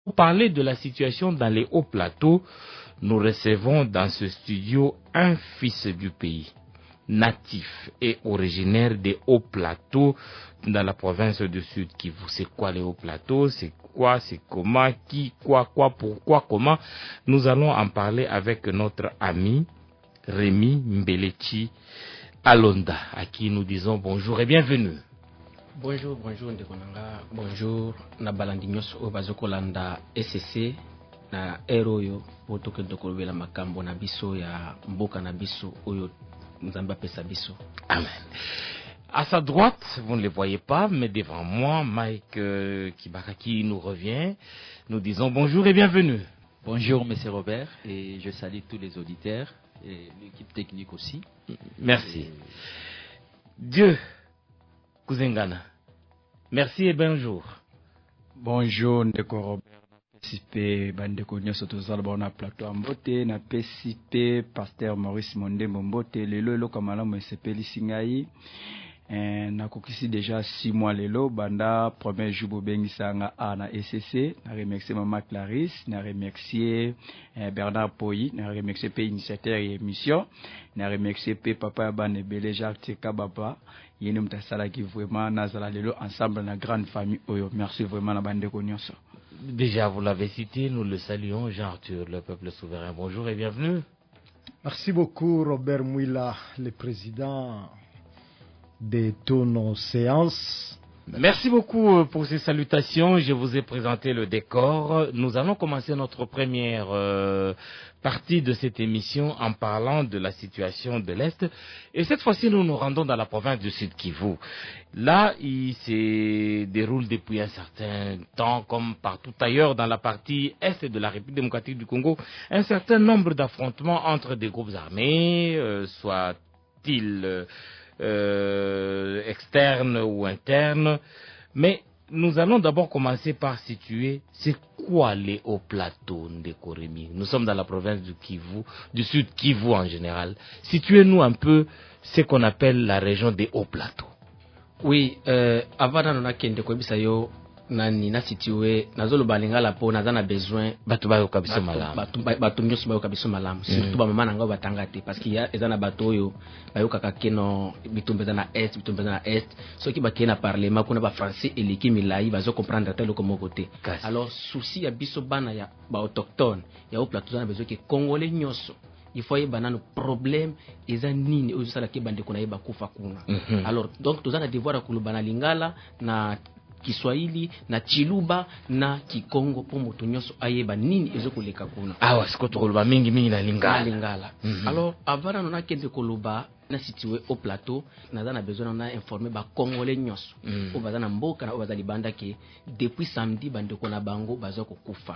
Pour parler de la situation dans les hauts plateaux, nous recevons dans ce studio un fils du pays, natif et originaire des hauts plateaux dans la province du Sud Kivu. C'est quoi les hauts plateaux? C'est quoi? C'est comment? Qui? Quoi? Pourquoi? Comment? Nous allons en parler avec notre ami Rémi Mbelechi Alonda, à qui nous disons bonjour et bienvenue. Bonjour Ndekonanga, bonjour na balandi nyonso oyo bazokolanda SCC na eroyo botoke dokolobela makambo na biso ya mboka na biso oyo Nzambe apesa biso. Amen. À sa droite, vous ne le voyez pas, mais devant moi, Mike Kibaraki nous revient. Nous disons bonjour et bienvenue. Bonjour Monsieur Robert, et je salue tous les auditeurs et l'équipe technique aussi. Merci. Dieu Kuzengana. Merci et bonjour. Bonjour Ndeko Robert. PCP bandeko nyonso tozala bona plateau mbote na PCP Pasteur Maurice Mondembo mbote lelo eloko malamu esepelisi ngai na kokisi déjà 6 mois lelo banda premier jour bobengisanga na SCC na remercier Maman Clarisse, na remercier Bernard Poyi, na remercier pe initiateur et émission, na remercier pe papa bane belé Jacques Kababa yene mtasala ki vraiment nazala lelo ensemble na grande famille oyo. Merci vraiment na bandeko nyonso. Déjà vous l'avez cité, nous le saluons, Jean-Arthur, le peuple souverain. Bonjour et bienvenue. Merci beaucoup Robert Mouila, le président de toutes nos séances. Merci beaucoup pour ces salutations. Je vous ai présenté le décor. Nous allons commencer notre première partie de cette émission en parlant de la situation de l'Est. Et cette fois-ci, nous nous rendons dans la province du Sud Kivu. Là, il se déroule depuis un certain temps, comme partout ailleurs dans la partie Est de la République démocratique du Congo, un certain nombre d'affrontements entre des groupes armés, soit-ils externe ou interne, mais nous allons d'abord commencer par situer c'est quoi les hauts plateaux de Koremi. Nous sommes dans la province du Kivu, du Sud Kivu en général. Situez-nous un peu ce qu'on appelle la région des hauts plateaux. Oui, avant d'en kende ko bisayo nani na situé nazolo balingala po nazana besoin batu ba yokabiso malamu batu nyonso ba yokabiso malamu surtout ba mama nanga batanga te parce qu'il y a ezana bato oyo ba yokaka keno bitumbeza na est soki ba kena parlement kuna ba français et l'équipe milai bazo comprendre tel comme côté. Alors souci ya biso bana ya ba autochtone ya au plateau na besoin que congolais nyonso il faut y banano problème eza nini oyo sala ke bande kuna yeba kufa kuna. Alors donc tozana devoir kulubana lingala na Kiswahili na Chiluba na Kikongo po moto nyonso ayeba nini ezokoleka kuna. Awa siko tokoloba mingi na lingala. Alors avant on a kende koloba na situé au plateau na za na besoin na informer ba congolais nyonso o baza na mboka na o baza libanda ke depuis samedi bande ko na bango baza ko kufa.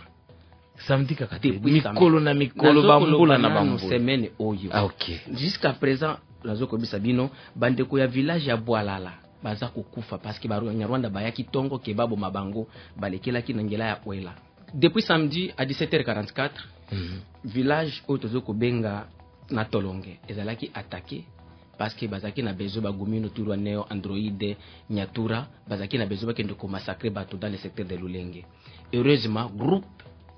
Samedi kakate mikolo na mikolo bambula na bambula semaine oyo. Ah OK. Jusqu'à présent nazo ko bisabino bande ko ya village ya Bwalala baza kukufa parce que Banyarwanda bayaki tongo ke babo mabango balekelaki na ngela ya Wela. Depuis samedi à 17h44 village otozo ko benga na Tolonge ezalaki attaqué parce que bazaki na bezo bagumi no turwa neo Android Nyatura bazaki na bezo bakende ko massacrer bato dans le secteur de Lulenge. Heureusement groupe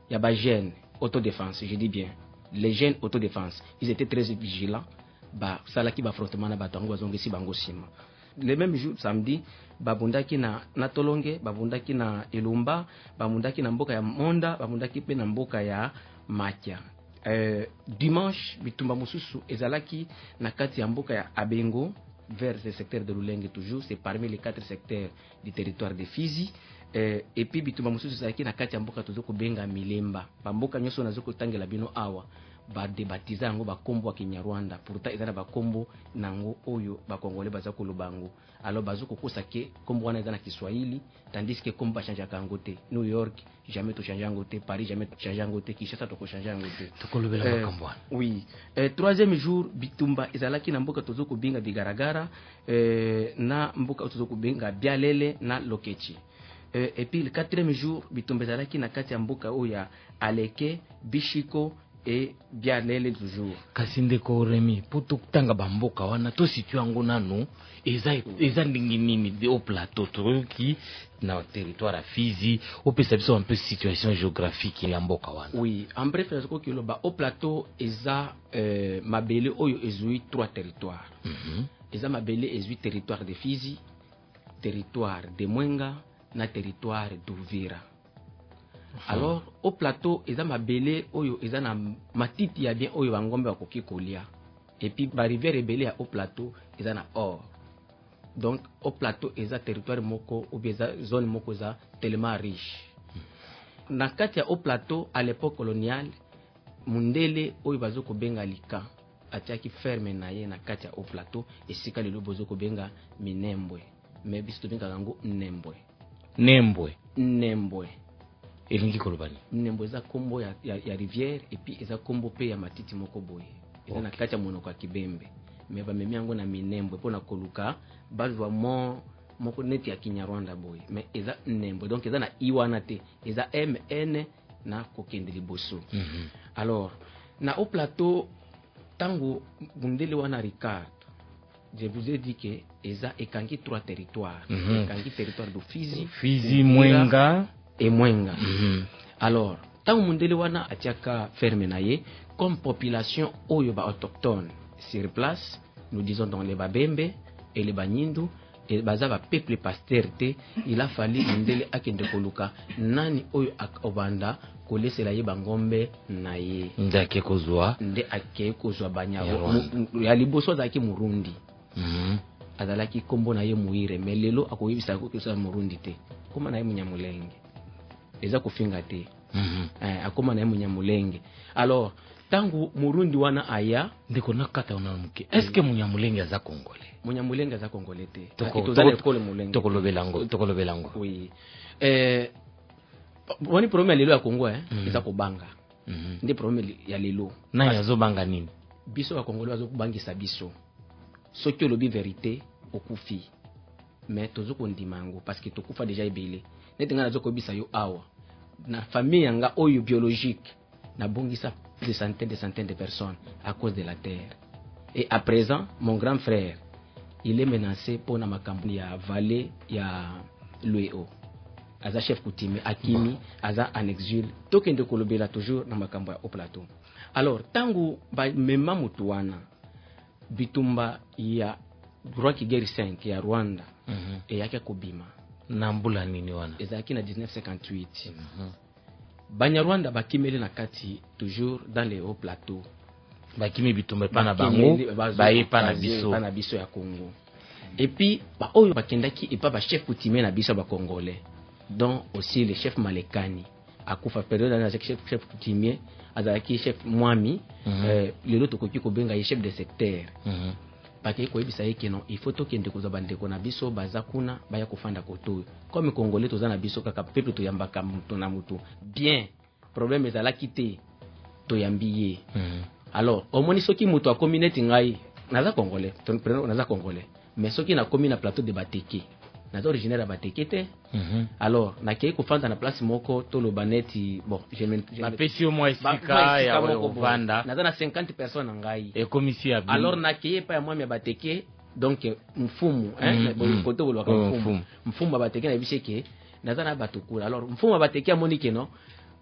ya ba jeunes autodéfense, je dis bien les jeunes autodéfense, ils étaient très vigilants ba salaki ba affrontement na batango bazongisi bango sima. Le même jour samedi babundaki na Tolonge, babundaki na Elumba, babundaki na mboka ya Monda, babundaki pe na mboka ya Matia. Dimanche bitumba mususu ezalaki na kati ya mboka ya Abengo vers le secteur de Lulenge toujours, c'est parmi les 4 secteurs du territoire de Fizi. Et puis bitumba mususu ezalaki na kati ya mboka tozoko benga Milemba. Ba mboka nyonso nazoko tangela bino awa ba débaptiser yango ba kombo ya Kinyarwanda pourtant ezana ba kombo nango oyo ba Congolais baza kolobango. Alors bazoko kosa ke kombo wana ezana Kiswahili tandis que kombo ba changer kango te. New York jamais to changer yango te, Paris jamais to changer yango te, Kinshasa to ko changer yango te. To kolobela ba kombo. Oui. Troisième jour bitumba ezalaki na mboka tozoko benga Bigaragara na mboka tozoko benga Bialele na Lokechi. Et puis le 4e jour bitumba ezalaki na kati ya mboka oya Aleke, Bishiko et bien lele toujours. Kasinde ko Remi pour tanga bamboka wana to situe yango nanu eza ndingi nini de au plateau qui na territoire à Fizi au pesa biso un peu situation géographique ya mboka wana. Oui, en bref la ko kilo ba au plateau eza mabele oyo ezui 3 territoires. Eza mabele ezui territoire de Fizi, territoire de Mwenga na territoire d'Uvira. Alors au plateau eza mabele oyo eza na matiti ya bien oyo bangombe bakoki kolia. Et puis ba rivière ebele ya au plateau eza na or. Donc au plateau eza territoire moko ou bien zone moko eza tellement riche. Na kati ya au plateau à l'époque coloniale mundele oyo bazoko benga lika atiaki ferme na ye na kati ya au plateau esika lelo bozoko benga minembwe. Mais biso benga yango nembwe. Nembwe. Elingi kolobani. Nembwe eza kombo ya rivière et puis eza kombo pe ya matiti moko boye. Eza na kati ya monoko ya Kibembe. Mais ba memi yango na minembwe pona koluka bazwa moko neti ya Kinyarwanda boye. Mais eza nembwe donc eza na iwana te. Eza MN na kokende liboso. Alors na au plateau tango bundele wana Ricard. Je vous ai dit que eza ekangi 3 territoires. Ekangi territoire de Fizi, Mwenga et Mwenga. Alors, tant mundele wana atiaka ferme na ye comme population oyo ba autochtone sur place, nous disons dans les Babembe et les Banyindu et bazaba peuple pasterté, il a fallu mundele akende koluka nani oyo akobanda kolesela ye bangombe na ye. Ndake kozwa banyawo ya liboso zaki Murundi. Azalaki kombo na ye Muire mais lelo akoyibisa ko sa Murundi te. Koma na ye Munyamulenge. Eza kofinga te. Akoma na ye Munyamulenge. Alors tangu Murundi wana aya ndeko nakata onamuke. Est-ce que Munyamulenge aza congolais? Munyamulenge aza congolais te. Tokolobelango. Oui. Wani problème lelo ya Congo eza kobanga. Ndi problème ya lelo. Na yazo banga nini? Biso ya Congolais azo kubangisa biso. Soki olobi vérité okufi. Mais tozo kondimango parce que tokufa déjà ebele. Netenga nazo kobisa yo awa. Na famille yanga oyo biologique na bongisa des centaines de personnes à cause de la terre. Et à présent, mon grand frère, il est menacé pour na makambo ya vallée ya Lueo. Aza chef coutumier Akimi, aza en exil. Tokende kolobela toujours na makambo ya au plateau. Alors, tango ba mema mutuana bitumba ya Roi Kigeri 5 ya Rwanda et yake kobima nambula nini wana ezaki na 1958. Banyarwanda bakimele na kati toujours dans les hauts plateaux. Bakimi bitumba pana bango baye pana biso ya Congo. Et puis ba oyo bakendaki et pas ba chef coutumier na biso ba congolais. Donc aussi le chef Malekani akufa période na chef coutumier azalaki chef Mwami lelo tokoki kobenga ye chef de secteur. Pake ko ebisa yeke non il faut tokende koza bandeko na biso baza kuna baya kofanda koto comme congolais toza na biso kaka peuple to yambaka mutu na mutu bien problème ezalaki te to yambiye. Alors omoni soki mutu a communauté ngai naza congolais naza congolais mais soki na commune na plateau de Bateke naza originaire ya Bateke te. Alors nakei kofanda na place moko to lo baneti bon je mapesi au moins esika ya ovanda naza na 50 personnes ngai et commissaire abi. Alors nakei pa ya mwami ya Bateke donc mfumu koto bolo ka mfumu ba Bateke na biseke naza na batukura. Alors mfumu ba Bateke amoni keno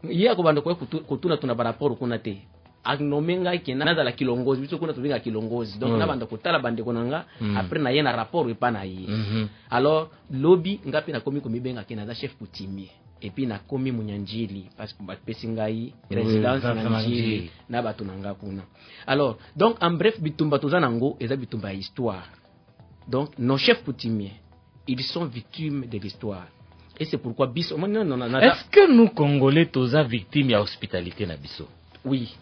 ye akobanda ko kotuna tuna par rapport kuna te agnomenga ke naza la kilongozi biso kuna tubinga kilongozi donc na banda kotala bande konanga après na ye na rapport epa na ye. Alors lobby ngapi na komi komibenga ke naza chef coutumier et puis na komi munyanjili parce que bapesi ngai résidence na njili na batu nanga kuna. Alors donc en bref bitumba toza nango eza bitumba histoire. Donc nos chefs coutumiers ils sont victimes de l'histoire. Et c'est pourquoi biso est-ce que nous congolais toza victimes ya hospitalité na biso? Oui.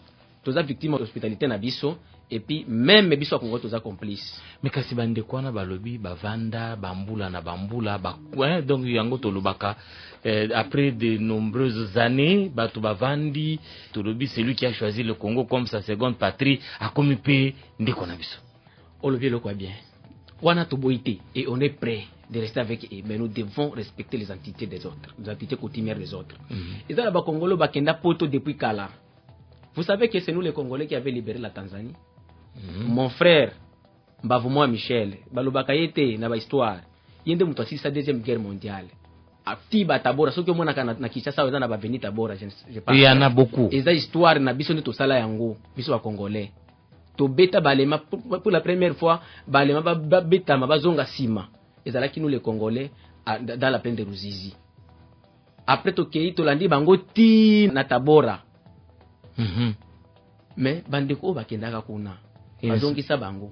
Toza victime d'hospitalité na biso et puis même biso a Congo toza complice. Mais kasi bande kwana balobi bavanda bambula na bambula ba donc yango tolobaka après de nombreuses années batu bavandi tolobi celui qui a choisi le Congo comme sa seconde patrie a commis pe ndeko na biso. Olobi le quoi bien. Wana toboité et on est prêt de rester avec eux, mais nous devons respecter les entités des autres, les entités coutumières des autres. Et ça là ba Congolo ba kenda poto depuis kala. Vous savez que c'est nous les Congolais qui avaient libéré la Tanzanie. Mon frère, Mbavumwa Michel, Balobakayete, na ba histoire. Yende mutu asili sa deuxième guerre mondiale. Atiba Tabora, ce que moi na Kinshasa oza na ba veni Tabora, je pense. Il y en a beaucoup. Eza histoire na biso nde sala yango, biso ba Congolais. To beta balema pour la première fois, balema ba beta ma bazonga sima. Ezalaki nous les Congolais dans la plaine de Ruzizi. Après to kei to landi bango ti na Tabora. Mais bandeko bakendaka kuna. Bazongisa bango.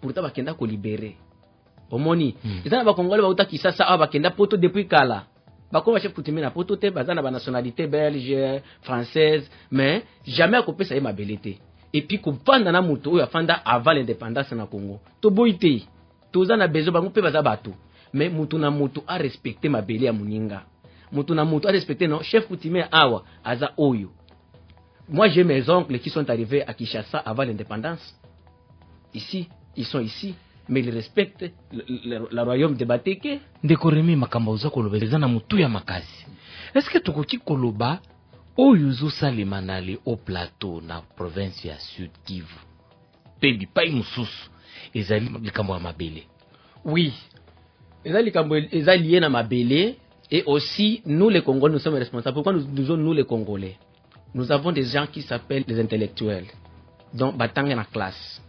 Pourtant bakenda ko libérer. Omoni, ezana ba Congolais ba utaki sasa bakenda poto depuis kala. Bako ba chef coutumier na poto te bazana ba nationalité belge, française, mais jamais akopesa ye mabelete. Et puis kopanda na muto oyo afanda avant l'indépendance na Congo. To boité. Toza na bezo bango pe baza bato. Mais mutu na mutu a respecter mabele ya muninga. Mutu na mutu a respecter non chef coutumier awa aza oyo. Moi j'ai mes oncles qui sont arrivés à Kinshasa avant l'indépendance. Ici, ils sont ici, mais ils respectent le royaume de Bateke. Ndeko Remi makambo uza koloba eza na mutu ya makasi. Est-ce que tokoki koloba oyo zo salema na le au plateau na province ya Sud Kivu? Pe bipai mususu ezali likambo ya mabele. Oui. Ezali likambo eza lié na mabele et aussi nous les Congolais nous sommes responsables. Pourquoi nous les Congolais? Nous avons des gens qui s'appellent les intellectuels. Donc batanga na classe.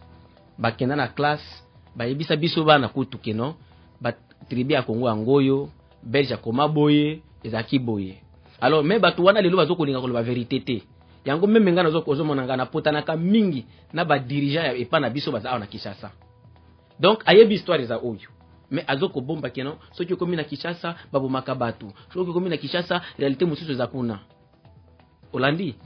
Bakenda na classe, bayebisa biso bana kutuke non, ba tribu ya Congo angoyo, Belge koma boye, ezaki boye. Alors mais batu wana lelo bazo kolinga koloba vérité te. Yango même ngana zo kozo monanga na potanaka mingi na ba dirigeant ya epa na biso baza na Kinshasa. Donc ayebi histoire za oyo. Mais azoko bomba kenon, soki komi na Kinshasa babomaka batu. Soki komi na Kinshasa réalité mususu za kuna. Hollandi.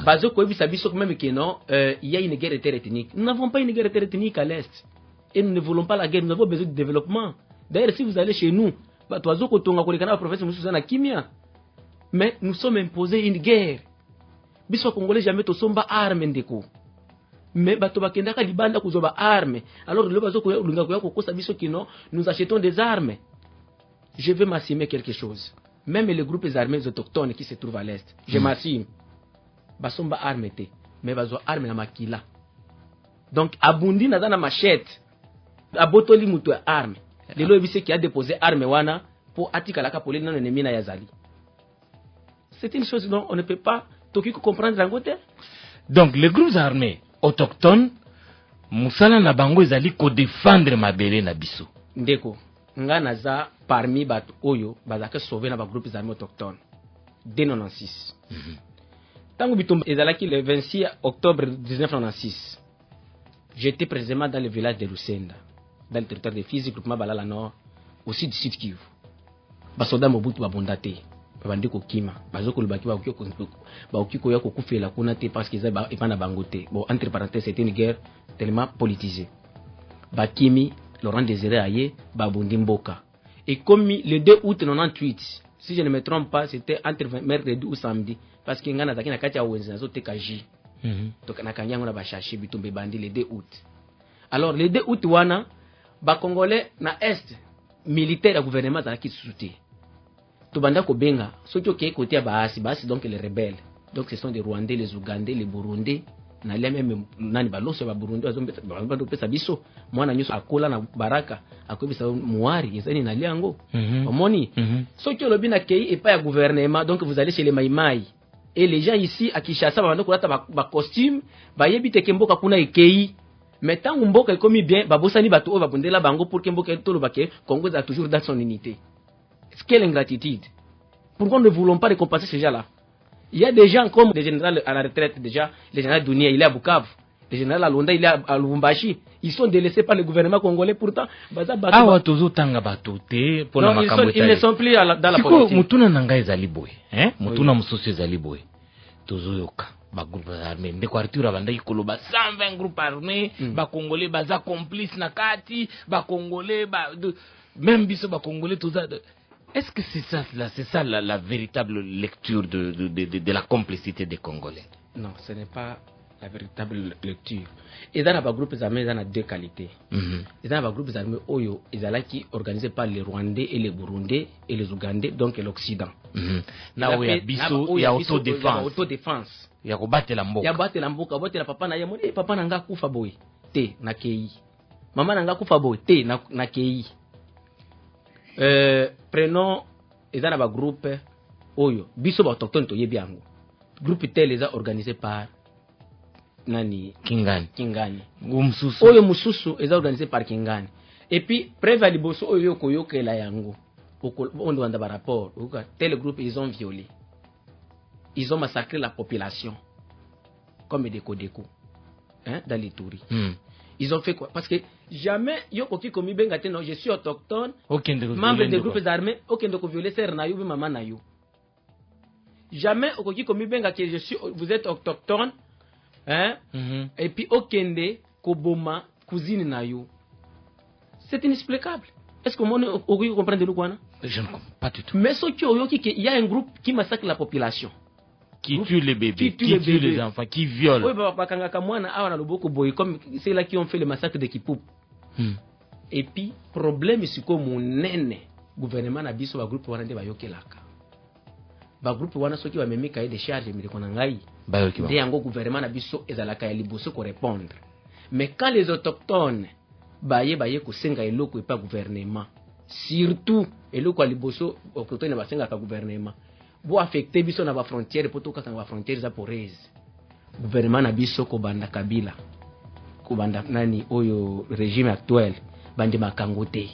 Bazoko ebisa biso même kenon, il y a une guerre interethnique. Nous n'avons pas une guerre interethnique à l'est. Et nous ne voulons pas la guerre, nous avons besoin de développement. D'ailleurs si vous allez chez nous, bazoko tonga kolekana province mususu na kimia. Mais nous sommes imposés une guerre. Biso Congolais jamais to somba arme ndeko. Mais bato bakenda ka libanda kuzoba arme. Alors le bazoko lunga ko kokosa biso kino, nous achetons des armes. Je vais m'assumer quelque chose. Même les groupes armés autochtones qui se trouvent à l'est, je m'assume. Basomba arme te, mais bazo arme na makila. Donc abundi na na machette. Abotoli mutu arme. Lelo ebise qui a déposé arme wana pour atika la kapoli na ennemi na yazali. C'est une chose dont on ne peut pas comprendre en côté. Donc les groupes armés autochtones, musala na bango ezali ko défendre mabele na biso. Ndeko, nga naza parmi batu oyo bazaka sauver na ba groupes armés autochtones. Dès 96. Tango bitumba ezalaki le 26 octobre 1996. J'étais précisément dans le village de Lusenda, dans le territoire de Fizi, groupement Balala Nord, au sud du Sud Kivu. Basoda Mobutu babondate. Babandiko kima bazoko lubaki ba okiko yako kufela kuna te parce que ça ba epana bangote. Bon entre parenthèses c'était une guerre tellement politisée. Bakimi Laurent Désiré Aye babondi mboka. Et comme le 2 août 98, si je ne me trompe pas, c'était entre mercredi ou samedi parce que ngana zakina kati ya wenza zo tekaji. Donc na kanyango na ba chercher bitumbe bandi le 2 août. Alors le 2 août wana ba congolais na est militaire à gouvernement za ki soutien. Tobanda Kobenga, ceux qui ont côté à Baasi, donc les rebelles. Donc ce sont des Rwandais, les Ougandais, les Burundais. Na même nani balose ba Burundi bazombe pesa biso. Mwana nyuso akola na baraka, akobisa muari, ezani na liango. Omoni. Ceux qui ont lobby na kei et pas à gouvernement, donc vous allez chez les Maïmaï. Et les gens ici à Kinshasa bando kolata ba costume, ba yebite kemboka kuna ekei. Mais tant mboka ekomi bien, ba bosani bato ba bondela bango pour kemboka tolo bake, Congo a toujours dans son unité. Quelle ingratitude. Pourquoi nous ne voulons pas récompenser ces gens-là? Il y a des gens comme le général à la retraite déjà, le général Dounia, il est à Bukavu, le général Alonda, il est à Lubumbashi. Ils sont délaissés par le gouvernement congolais pourtant. Non, ils ne sont plus dans la politique. Mutuna nanga ezali boy, hein? Mutuna musosi ezali boy. Tozoyoka. Ba groupe armé ndeko Arthur abanda ikoloba 120 groupes armés, ba congolais baza complice na kati, ba congolais même biso ba congolais toza. Est-ce que c'est ça la véritable lecture de la complicité des Congolais? Non, ce n'est pas la véritable lecture. Et dans les groupes armés, il y a deux qualités. Et dans les groupes armés, il y a qui organisés par les Rwandais et les Burundais et les Ougandais, donc l'Occident. Il y a autodéfense. ya kobatela mboka. Ya batela mboka, batela papa na ye moni papa na nga kufa boy. Te na kei. Mama na nga kufa boy, te na kei. Prenons ezana ba groupe oyo biso ba autochtone to yebi yango. Groupe tel eza organisé par nani Kingani. Mususu. Oyo mususu eza organisé par Kingani. Et puis preuve liboso oyo koyokela yango. On doit avoir un rapport. Tel groupe ils ont violé. Ils ont massacré la population comme des Kodeko dans les touris. Ils ont fait quoi? Parce que jamais yokoki komi bengate non, je suis autochtone, membre des groupes armés, aucun de violer ser na yo bi maman na yo. Jamais okoki komi bengate je suis vous êtes autochtone et puis aucun de koboma cousine na yo. C'est inexplicable. Est-ce que vous comprenez de quoi? Je ne comprends pas du tout. Mais il y a un groupe qui massacre la population. Qui tue les bébés, qui tue les enfants, qui viole. Oui, comme c'est là qui ont fait le massacre de Kipoup. Et puis, problème, c'est que mon nene, gouvernement a dit sur le groupe wana de bayokelaka. Ba groupe wana soki va même cahier de charges mais qu'on ngai. De yango gouvernement a dit so ezalaka ya liboso ko répondre. Mais quand les autochtones baye ko senga eloko et pas gouvernement, surtout eloko liboso autochtone ba senga ka gouvernement. Bo affecter biso na ba frontière poto ka ba frontière za porez. Gouvernement na biso ko banda Kabila. Ko banda nani oyo régime actuel bande makangote.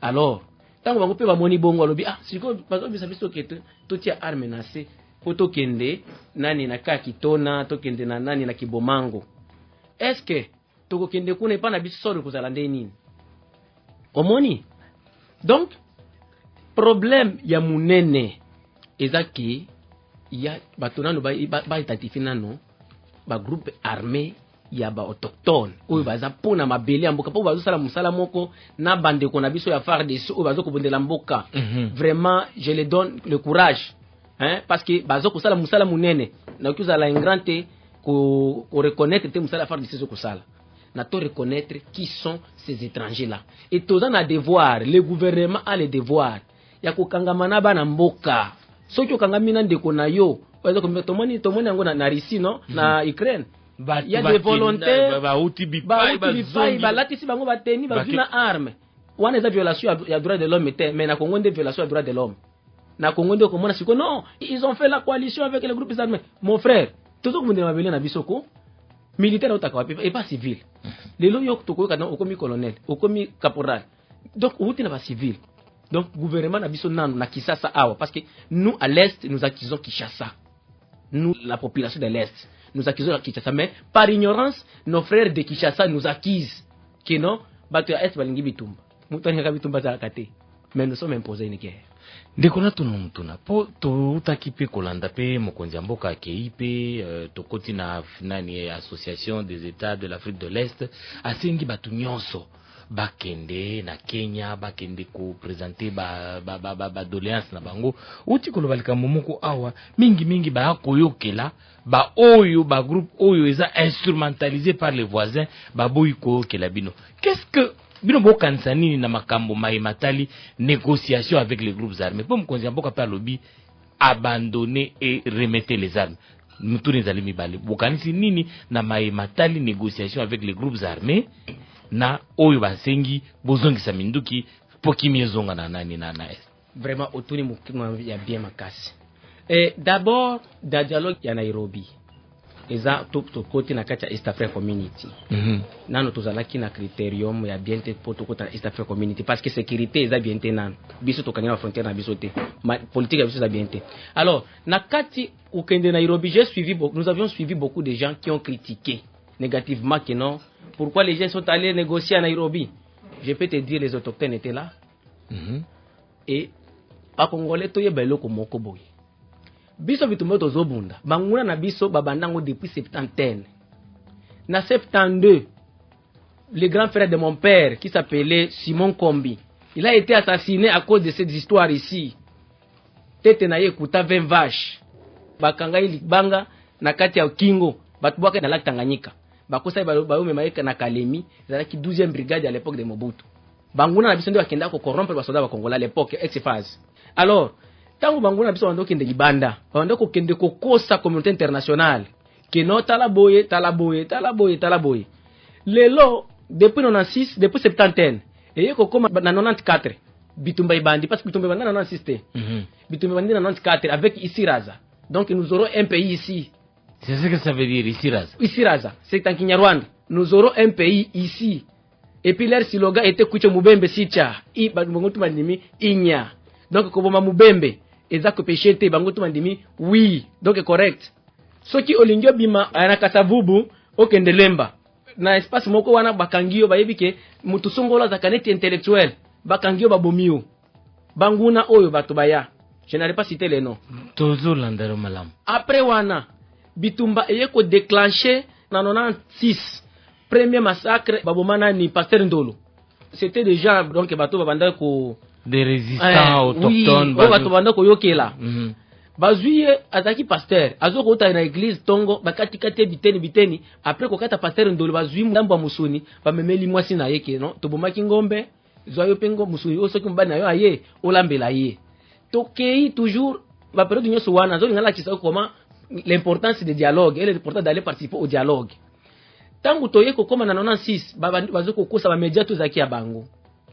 Alors, tango bango pe ba moni bongo alobi siko bazo bisa biso keto to tia arme na se poto kende nani na ka kitona to kende na nani na kibomango. Est-ce que toko kende kuna pa na biso solo ko zala ndeni? Omoni? Donc problème ya munene ezaki ya batonano ba identifier nano ba groupe armé ya ba autochtone oyo baza pona mabele mboka po bazo sala musala moko na bande ko na biso ya FARDC oyo bazo ko bondela mboka. Vraiment je les donne le courage parce que bazo ko sala musala munene na ko sala ingrante ko reconnaître te musala FARDC zo ko sala na to reconnaître qui sont ces étrangers là et tous en a devoir, le gouvernement a le devoir ya kokangamana bana mboka soki okangamina ndeko na yo bazo ko tomoni yango na Russie no na Ukraine. Il y a des volontaires ba latisi bango bateni bazuna arme wana eza violation ya droit de l'homme mais na Congo de violation ya droit de l'homme na Congo de komona siko non ils ont fait la coalition avec les groupes armés mon frère toujours ko ndema belé na bisoko militaire otaka et pas civil lelo yo toko ka na okomi colonel okomi caporal donc outi na ba civil. Donc gouvernement na biso nanu na Kinshasa awa parce que nous à l'est nous accusons Kinshasa. Nous la population de l'est nous accusons Kinshasa mais par ignorance nos frères de Kinshasa nous accusent que non bato ya est balingi bitumba. Mutani ka bitumba za kate. Mais nous sommes imposés une guerre. Ndekona tunumtuna po to utakipe kolanda pe mokonzi mboka akeipe tokoti na nani association des états de l'Afrique de l'Est asengi batu nyonso bakende na Kenya bakende ko présenter ba doléance na bango uti ko lobalika momoko awa mingi ba koyokela ba oyo ba groupe oyo eza instrumentalisé par les voisins ba boyiko kela bino. Qu'est-ce que bino bokanisa nini na makambo matali négociation avec les groupes armés po mkonzi mboka pa lobby abandonner et remettre les armes mutuni zali mibale bokanisi nini na matali négociation avec les groupes armés na oyo basengi bozongisa minduki poki miezonga na nani na est. Vraiment otuni mukima ya bien makasi. D'abord da dialogue ya Nairobi eza to côté na kati ya East African Community. Nano tozalaki na criterium ya bien te poto kota East African Community parce que sécurité eza bien te nano biso to kanyana frontière na biso te politique ya biso eza bien te. Alors na kati ukende Nairobi nous avions suivi beaucoup de gens qui ont critiqué négativement que non. Pourquoi les gens sont allés négocier à Nairobi? Je peux te dire, les autochtones étaient là. Et à Congolais, tu es bello comme Mokoboy. Biso bitumba tozobunda. Banguna na biso babandango depuis 70. Na 72, le grand frère de mon père, qui s'appelait Simon Kombi, il a été assassiné à cause de cette histoire ici. Tete na ye kuta 20 vaches. Bakanga ilikbanga na kati ya Kingo. Batubwaka na lac Tanganyika. Bakosa bayo memaika na Kalemi, zalaki 12e brigade à l'époque de Mobutu. Banguna na biso ndio bakenda ko corrompre ba soldats ba Congolais à l'époque ex-phase. Alors, tango bango na biso bando kende libanda bando ko kende ko kosa communauté internationale que no talaboye lelo depuis 96 depuis septantaine et ko koma na 94 bitumba ibandi parce que bitumba ibandi na 96 te bitumba ibandi na 94 avec Isiraza. Donc nous aurons un pays ici. C'est ce que ça veut dire Isiraza. Isiraza, c'est en Kinyarwanda. Nous aurons un pays ici. Et puis leur slogan était Kucho Mubembe Sicha. I bangotu mandimi inya. Donc koboma Mubembe ezako pechete bangotu mandimi oui. Donc correct. Soki olingyo bima ana kasavubu okendelemba. Na espace moko wana bakangio bayebike mutu songola za kaneti intellectuel. Bakangio babomio. Banguna oyo batubaya. Je n'arrive pas à citer les noms. Toujours l'andero malam. Après wana bitumba eyeko déclenché na 96 premier massacre babomana ni Pasteur Ndolo. C'était déjà donc bato babanda ko des résistants autochtones. Oui, bato babanda ko yokela. Bazuye azaki pasteur azoko uta na église tongo bakati kate biteni après ko kata Pasteur Ndolo bazui ndambo musuni bamemeli mwasi na yeke no tobomaki ngombe zoyo pengo musuni osoki mbana yo aye olambela ye. Tokei toujours la période de Wana, comment l'importance du dialogue et l'importance d'aller participer au dialogue. Tant que tu es comme en 96, ça va médias tous à Bango.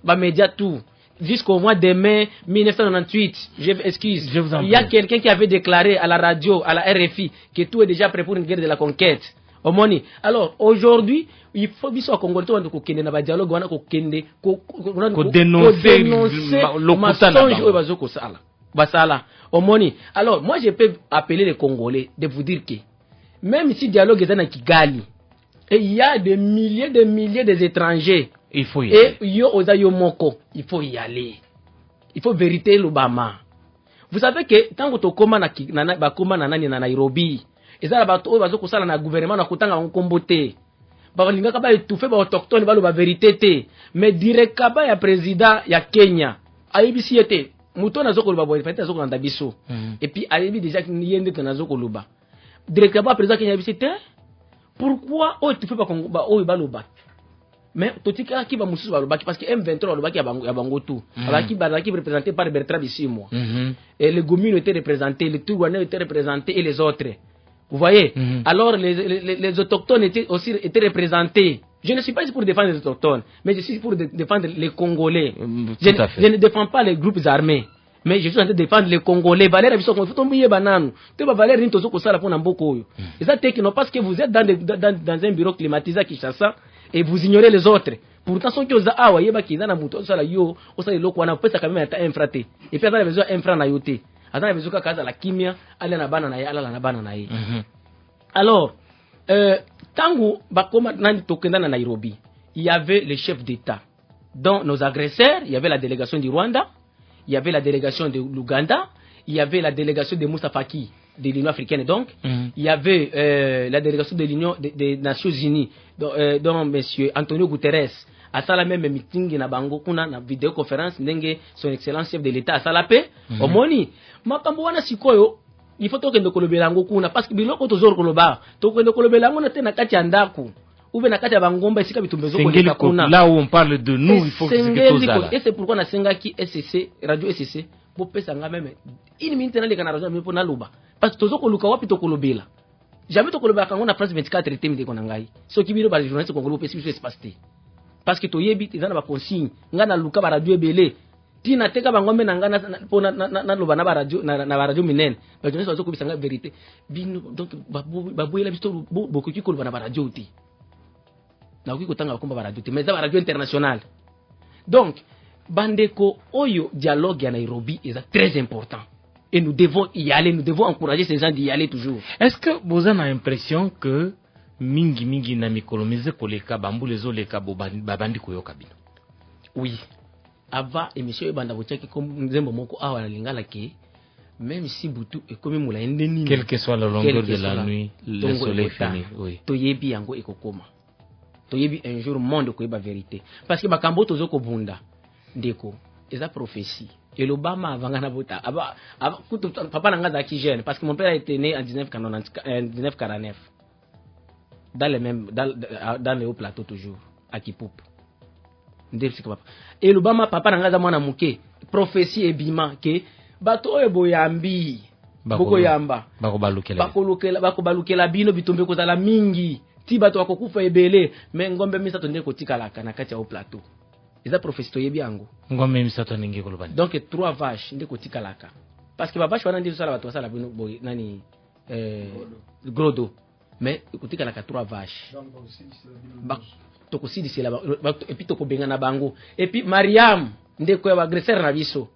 Va médias tout. Jusqu'au mois de mai 1998, je vous en prie. Il y a quelqu'un qui avait déclaré à la radio, à la RFI, que tout est déjà prêt pour une guerre de la conquête. Alors, aujourd'hui, il faut bien au Congo de na dialogue wana ko kende ko dénoncer le mensonge basala omoni. Alors moi je peux appeler les Congolais de vous dire que même si dialogue est dans Kigali et il y a des milliers des étrangers, il faut y aller. Et yo ozayo moko, il faut y aller. Il faut vérité l'Obama. Vous savez que tant que to koma na Nairobi, ezala bato oyo bazokosala na gouvernement na kutanga nkombote balinga kaba étouffé ba autochtone balo ba vérité te mais direct kaba ya président ya Kenya ayebisi ete muto nazokoloba boy fete azokolanda biso et puis ayebi déjà yende te nazokoloba direct kaba président Kenya ayebisi te pourquoi o étouffé ba oyo baloba mais totika ki ba mususu baloba parce que M23 baloba ki ya bango tout abaki représenté par Bertrand Bisimwa et les Gomin étaient représentés, les Tougouanais étaient représentés et les autres. Vous voyez? Alors les autochtones étaient aussi représentés. Je ne suis pas ici pour défendre les autochtones, mais je suis pour défendre les Congolais. Je ne défends pas les groupes armés, mais je suis en train de défendre les Congolais. Valère Abisso, il faut tomber banane. Tu vas Valère Rintozo Kosala pour Namboko. Et ça techno parce que vous êtes dans un bureau climatisé à Kinshasa et vous ignorez les autres. Pourtant, ceux qui ont awa yeba ki na muto sala yo, osala loko wana pesa quand même ta infraté. Et puis on besoin infra na yote. Attends, besoin kaza la kimia, ala na bana na ye, ala na bana na ye. Alors, tango bakoma nani tokenda na Nairobi, il y avait les chefs d'État, dont nos agresseurs, il y avait la délégation du Rwanda, il y avait la délégation de l'Ouganda, il y avait la délégation de Moussa Faki, de l'Union africaine donc, il y avait la délégation de l'Union des Nations Unies, dont monsieur Antonio Guterres, à ça même meeting na bango kuna na vidéoconférence ndenge son excellence chef de l'État à ça la paix, omoni, makambo wana sikoyo, il faut tokende kolobela ngo kuna parce que biloko tozor koloba tokende kolobela ngo na te na kati ya ndaku ube na kati ya bangomba esika bitumbezo koleka kuna là où on parle de nous il faut que c'est tozala et c'est pourquoi na sengaki SCC radio SCC bo pesa nga même une minute na leka na radio mais na luba parce que tozo koluka wapi tokolobela jamais tokoloba kango na France 24 temide kona ngai so kibiro ba journaliste kongolo pesi biso espace te parce que toyebi tezana ba consigne nga na luka ba radio ebele tina teka bangombe na ngana pona na loba na ba radio minene ba journaliste bazo ko bisanga vérité bino donc baboyela biso bokoki ko loba na ba radio ti na ko tanga ko ba radio ti mais za ba radio internationale donc bandeko oyo dialogue à Nairobi est très important et nous devons y aller, nous devons encourager ces gens d'y aller toujours. Est-ce que vous avez l'impression que mingi na mikolomize koleka bambulezo leka babandi koyoka bino? Oui. Ava émission ebanda botiaki comme nzembo moko awa na lingala ke même si butu ekomi mula endeni quelle que soit la longueur de la nuit le soleil finit. Oui. Toyebi yango ekokoma. Toyebi un jour monde ko eba vérité parce que bakambo tozo ko bunda ndeko eza prophétie. Et l'Obama avant na bota aba papa nanga zaki jeune parce que mon père a été né en 1949 dans le haut plateau toujours à Kipoup. Et l'Obama papa nanga za mwana muke prophétie ebima que bato oyo boyambi boko yamba bakobalukela bino bitumbe kozala mingi ti bato bakokufa ebele me ngombe misato nde kotikalaka na kati ya plateau eza prophétie toyebi yango ngombe misato ningi kolobani donc 3 vaches nde kotikalaka parce que ba vache wana ndi sala bato basala bino boy nani grodo mais kotikalaka 3 vaches tokosidisela et puis tokobengana bango et puis Mariam nde ko ya agresseur na biso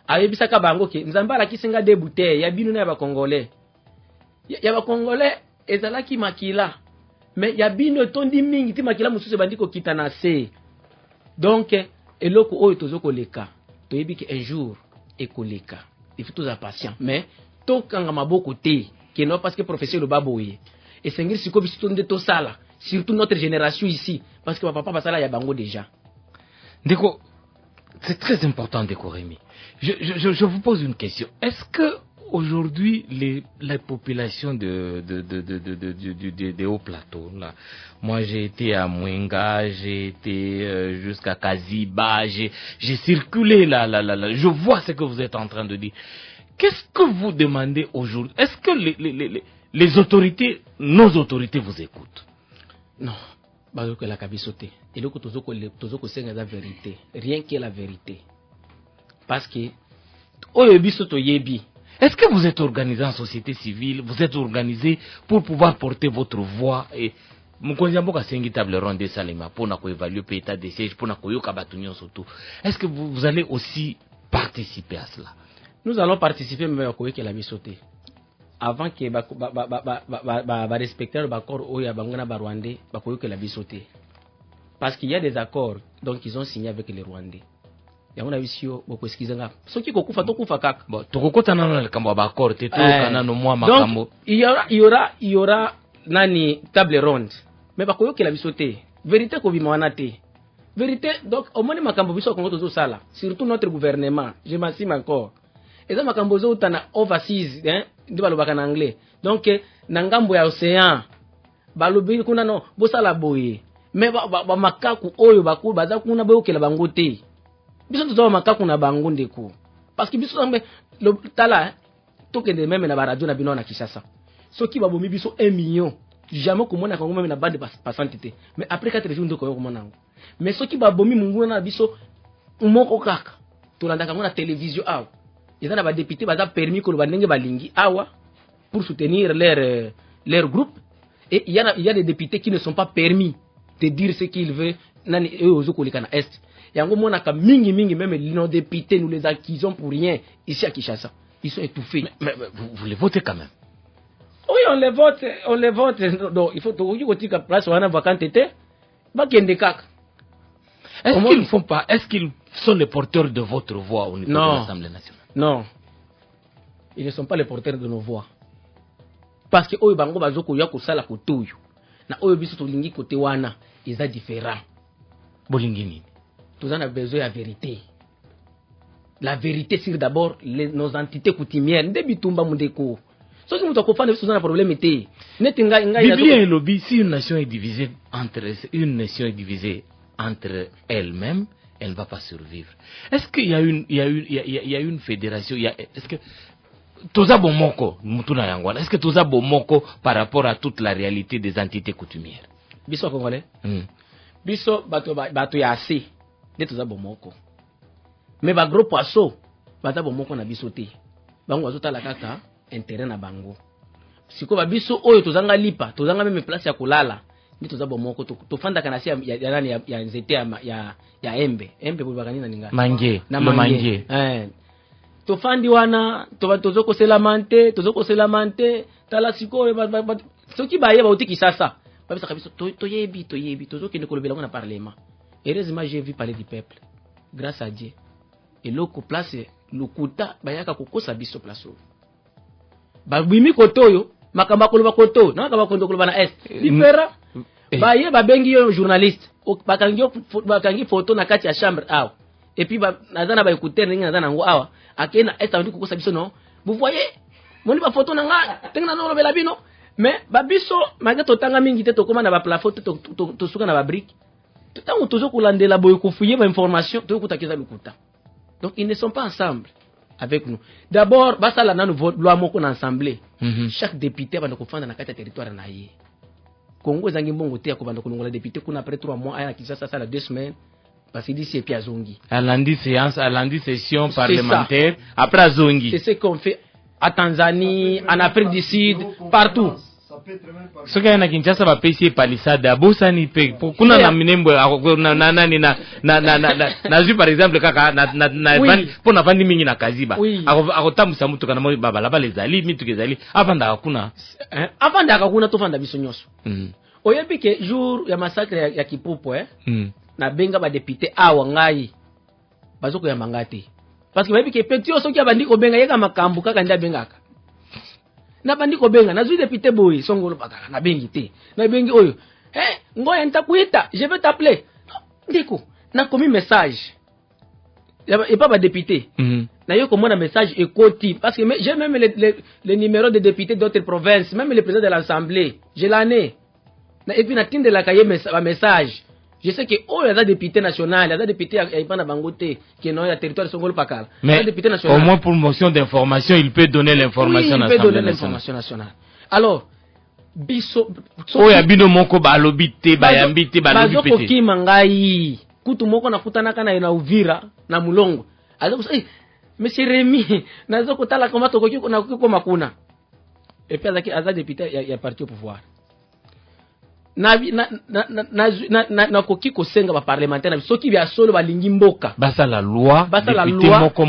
ayebisaka bango ke nzamba alakisinga de bouteille ya bino na ba congolais ya ba congolais ezalaki makila mais ya bino tondi mingi ti makila mususu bandi ko kita na se donc eloko oyo tozokoleka toyebi ke un jour ekoleka il faut être patient mais tokanga maboko te que non parce que professeur le baboye et sengir siko biso nde to sala surtout notre génération ici parce que papa basala ya bango déjà Ndeko, c'est très important Ndeko Rémi. Je vous pose une question. Est-ce que aujourd'hui les populations de hauts plateaux là, moi j'ai été à Mwenga, j'ai été jusqu'à Kaziba, j'ai circulé là, je vois ce que vous êtes en train de dire. Qu'est-ce que vous demandez aujourd'hui? Est-ce que les autorités, nos autorités vous écoutent? Non, bazoke la kabisote. Et le tozoko senga la vérité, rien que la vérité. Parce que oyebisoto yebi. Est-ce que vous êtes organisé en société civile, vous êtes organisé pour pouvoir porter votre voix et est-ce que vous allez aussi participer à cela? Nous allons participer, mais que la bisoté. Avant que respecter l'accord où il y a Rwandais, que la bisoté. Parce qu'il y a des accords, donc ils ont signé avec les Rwandais. Il y a beaucoup de choses. Ce qui est donc il y aura nani table ronde. Mais que la bisoté. Vérité ko bimanate. Vérité donc au moins makambo biso ko tozo sala. Surtout notre gouvernement. Je m'assume encore. Et ça makambo zo tana overseas hein, ndi balobaka na anglais. Donc na ngambo ya océan balobi kuna no bosala boye. Mais ba makaku oyo baku baza kuna boyokela bango te. Biso tozo makaku na bango ndeko. Parce que biso ambe le tala tokende même na radio na bino na Kinshasa. Soki babomi biso 1 million. Jamais comme on a même na bande passante te. Mais après 4 jours ndeko comme nango. Mais soki babomi mungu na biso moko kaka. Tolanda na télévision awa. Ils ont des députés qui ont permis que le balingi awa pour soutenir leur groupe. Et il y a des députés qui ne sont pas permis de dire ce qu'ils veulent. Est. Il y a un mingi même nos députés, nous les accusons pour rien ici à Kinshasa. Ils sont étouffés. Mais vous les votez quand même. Oui, on les vote. Donc, il faut que la place soit vacante. Est-ce qu'ils font pas? Est-ce qu'ils sont les porteurs de votre voix au niveau de l'Assemblée nationale? Non, ils ne sont pas les porteurs de nos voix. Parce que oyo bango bazoko ya kosala kotoyo. Na oyo biso to lingi kote wana, ils sont différents. Bolingi nini? Tous en a besoin de la vérité. La vérité sur d'abord nos entités coutumières. Ndebitumba mundeko. So ki muto kofana biso na problème était. Netinga Biblia et lobby, si une nation est divisée entre elle-même, elle ne va pas survivre. Est-ce qu'il y a une fédération? Est-ce que Toza Bomoko, Mutuna Yangwana, est-ce que Toza Bomoko par rapport à toute la réalité des entités coutumières? Biso Congolais. Biso bato ya assez de Toza Bomoko. Mais ba gros poisson, bata Bomoko na biso te. Bango azota la kaka intérêt na bango. Siko ba biso oyo tozanga lipa, tozanga même place ya kulala. Ni toza bomoko to fanda kana sia ya nzete ya embe bubakani na ninga mange na mange to fandi wana tozoko selamante tala siko soki baye ba utiki sasa babisa kabiso to yebi tozoki ne kolobela na parlement. Heureusement j'ai vu parler du peuple grâce à Dieu et loko place lokuta bayaka kokosa biso place ba bimi kotoyo makamba koloba koto na makamba kondo koloba na est libera. Baye babengi yo journaliste bakangi photo na kati ya chambre awa et puis nazana ba écouter ninga nazana ngo awa akena est andi kokosa biso non vous voyez moni ba photo na nga tenga na lobela bino mais ba biso manga totanga mingi te tokoma na ba plafond to suka na ba brique tango tozo kolandela boye kofuye ba information to kutakiza lukuta donc ils ne sont pas ensemble. avec nous. D'abord, basa la nanu vote loi moko na assemblée. Chaque député va nous faire dans la territoire na yé. Congo zangi mbongo te ko banda ko député kuna après 3 mois aya Kinshasa ça la 2 semaines parce que d'ici et puis azongi. À lundi séance, à lundi session parlementaire après azongi. C'est ce qu'on fait à Tanzanie, en Afrique du Sud, partout. Ce qu'il y a na Kinshasa va payer palissade abosani pe kuna na minembo na ju par exemple kaka na pour na vandi mingi na kaziba akotambusa mutu kana mo baba laba lezali mitu kezali avanda kuna to fanda biso nyoso oyebi ke jour ya massacre ya Kipupo na benga ba député awa ngai bazoko ya mangate parce que oyebi ke petit osoki abandi ko benga yeka makambu kaka nda bengaka na bandi ko benga na zui député boy songolo bakaka na bengi te na bengi oyo ngoya ntakuita je vais t'appeler ndiko na komi message et pas ba député na yo komona message ekoti parce que j'ai même les numéros des députés d'autres provinces, même le président de l'Assemblée je l'en ai et puis na tinde la kaye message. Je sais que il y a des députés nationaux, il y a des députés qui sont bangoté, qui sont dans le territoire de Songolo Pakal. Mais au moins pour motion d'information, il peut donner l'information nationale. Oui, il peut donner l'information nationale. Alors, biso oya bino moko balobite bayambite balobite. Bazoko kimangai. Kutu moko na kutanaka na Uvira na Mulongo. Azoko Monsieur Rémi, nazoko tala koma tokoki na koma kuna. Et puis azaki député ya parti au pouvoir. Na koki kosenga ba parlementaire na soki bya solo balingi mboka basa la loi moko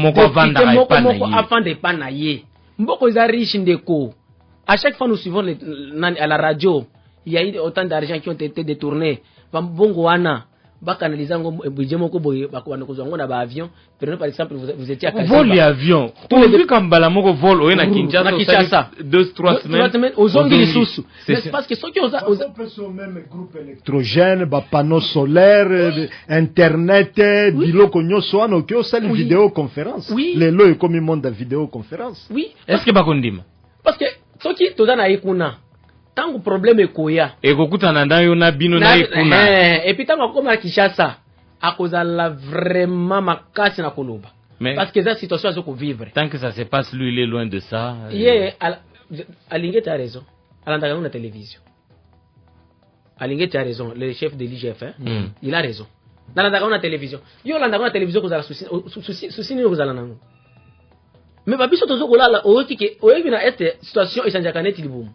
afanda epana ye mboko za riche ndeko. À chaque fois nous suivons à la radio il y a eu autant d'argent qui ont été détournés bongo wana bakanaliza ngo budget moko boye bakwana kozango na ba avion. Prenons par exemple vous étiez à Kaziba vol les avions tous les kambala moko vol oye na Kinshasa 2-3 semaines aux ongi lisusu mais parce que ceux qui ont même groupe électrogène ba panneaux solaires internet biloko nyoso wana okyo sali vidéo conférence les lois comme monde vidéo conférence est-ce que bakondima parce que ceux qui tozana ikuna tango problème ekoya ekokutana ndayo na bino na ikuna et puis tango koma Kinshasa akozala vraiment makasi na koloba parce que ça situation azoko vivre tant que ça se passe lui il est loin de ça Alingete a raison alandaka na télévision Alingete a raison le chef de l'IGF il a raison alandaka na télévision yo alandaka na télévision kozala souci ni kozala nango mais babiso tozoko lala oyiki na este situation esanjaka neti libumu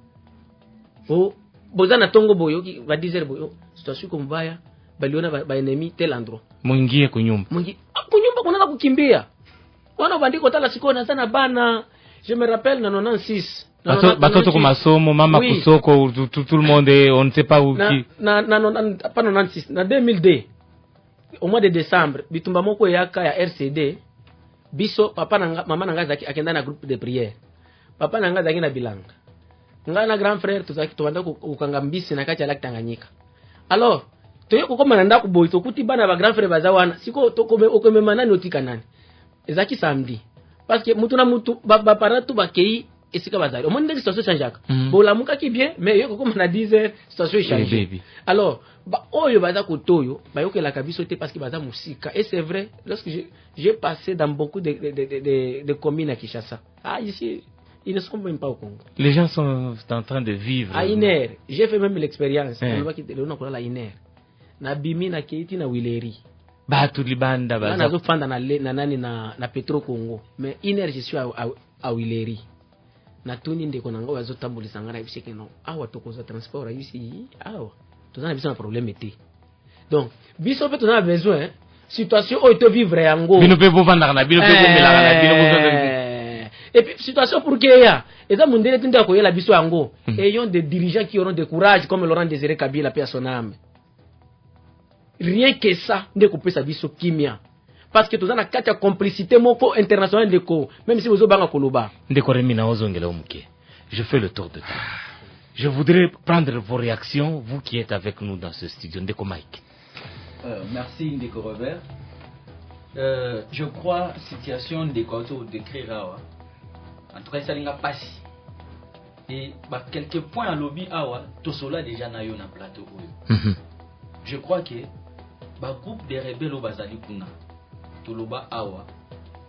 bozana tongo boyo ki va 10h boyo situation comme baya baliona ba ennemi tel endroit mwingie kunyumba kuna kukimbia wana bandiko tala sikona sana bana. Je me rappelle na 96 batoto kwa masomo mama kusoko tout le monde on ne sait pas où qui na pas 96 na 2002 au mois de décembre bitumba moko yaka ya RCD biso papa na mama nanga zaki akenda na groupe de prière papa nanga zaki na bilanga ngana grand frère tuzaki tubanda ukanga mbisi na kati ya laki Tanganyika. Alors toyo kokoma na ndako boy tokuti bana ba grand frère bazawana siko tokome okomema nani otika nani ezaki samedi parce que mutu na mutu ba paratu bakei esika bazali au monde situation changeaka bolamuka ki bien mais yo kokoma na 10h situation change. Alors ba oyo baza kotoyo bayokela kabiso te parce que baza musika et c'est vrai lorsque j'ai passé dans beaucoup de communes à Kinshasa ici ils ne sont même pas au Congo. Les gens sont en train de vivre. À Iner, j'ai fait même l'expérience. On a Iner. Na bimi na keiti na wileri. Batu libanda baza. Na zo fanda na Petro Congo. Mais Iner je suis à wileri. Na tuni ndeko nanga wazo tambulisa ngara biseke no. Awa tokoza transport ici. Awa. Tozana biso na problème été. Donc, biso pe tozana besoin situation o to vivre yango. Bino pe bo vanda na bino pe bo melaka na bino bo. Et puis, situation pour qu'il y ait, et ça, mon délai, tu la biso ango, ayant des dirigeants qui auront de courage, comme Laurent Désiré Kabila, paix à son âme. Rien que ça, ne couper sa biso kimia. Parce que tout ça, il y a complicité moko internationale de ko, même si vous avez un koloba. Je fais le tour de temps. Je voudrais prendre vos réactions, vous qui êtes avec nous dans ce studio. Ndeko Mike. Merci Ndeko Robert. Je crois situation de Koto de Krirawa. En tout cas, ça n'a pas si. Et quelques points à lobby awa, tout cela déjà na yo na plateau. Je crois que groupe de rebelles au Bazali Kuna, Toloba awa,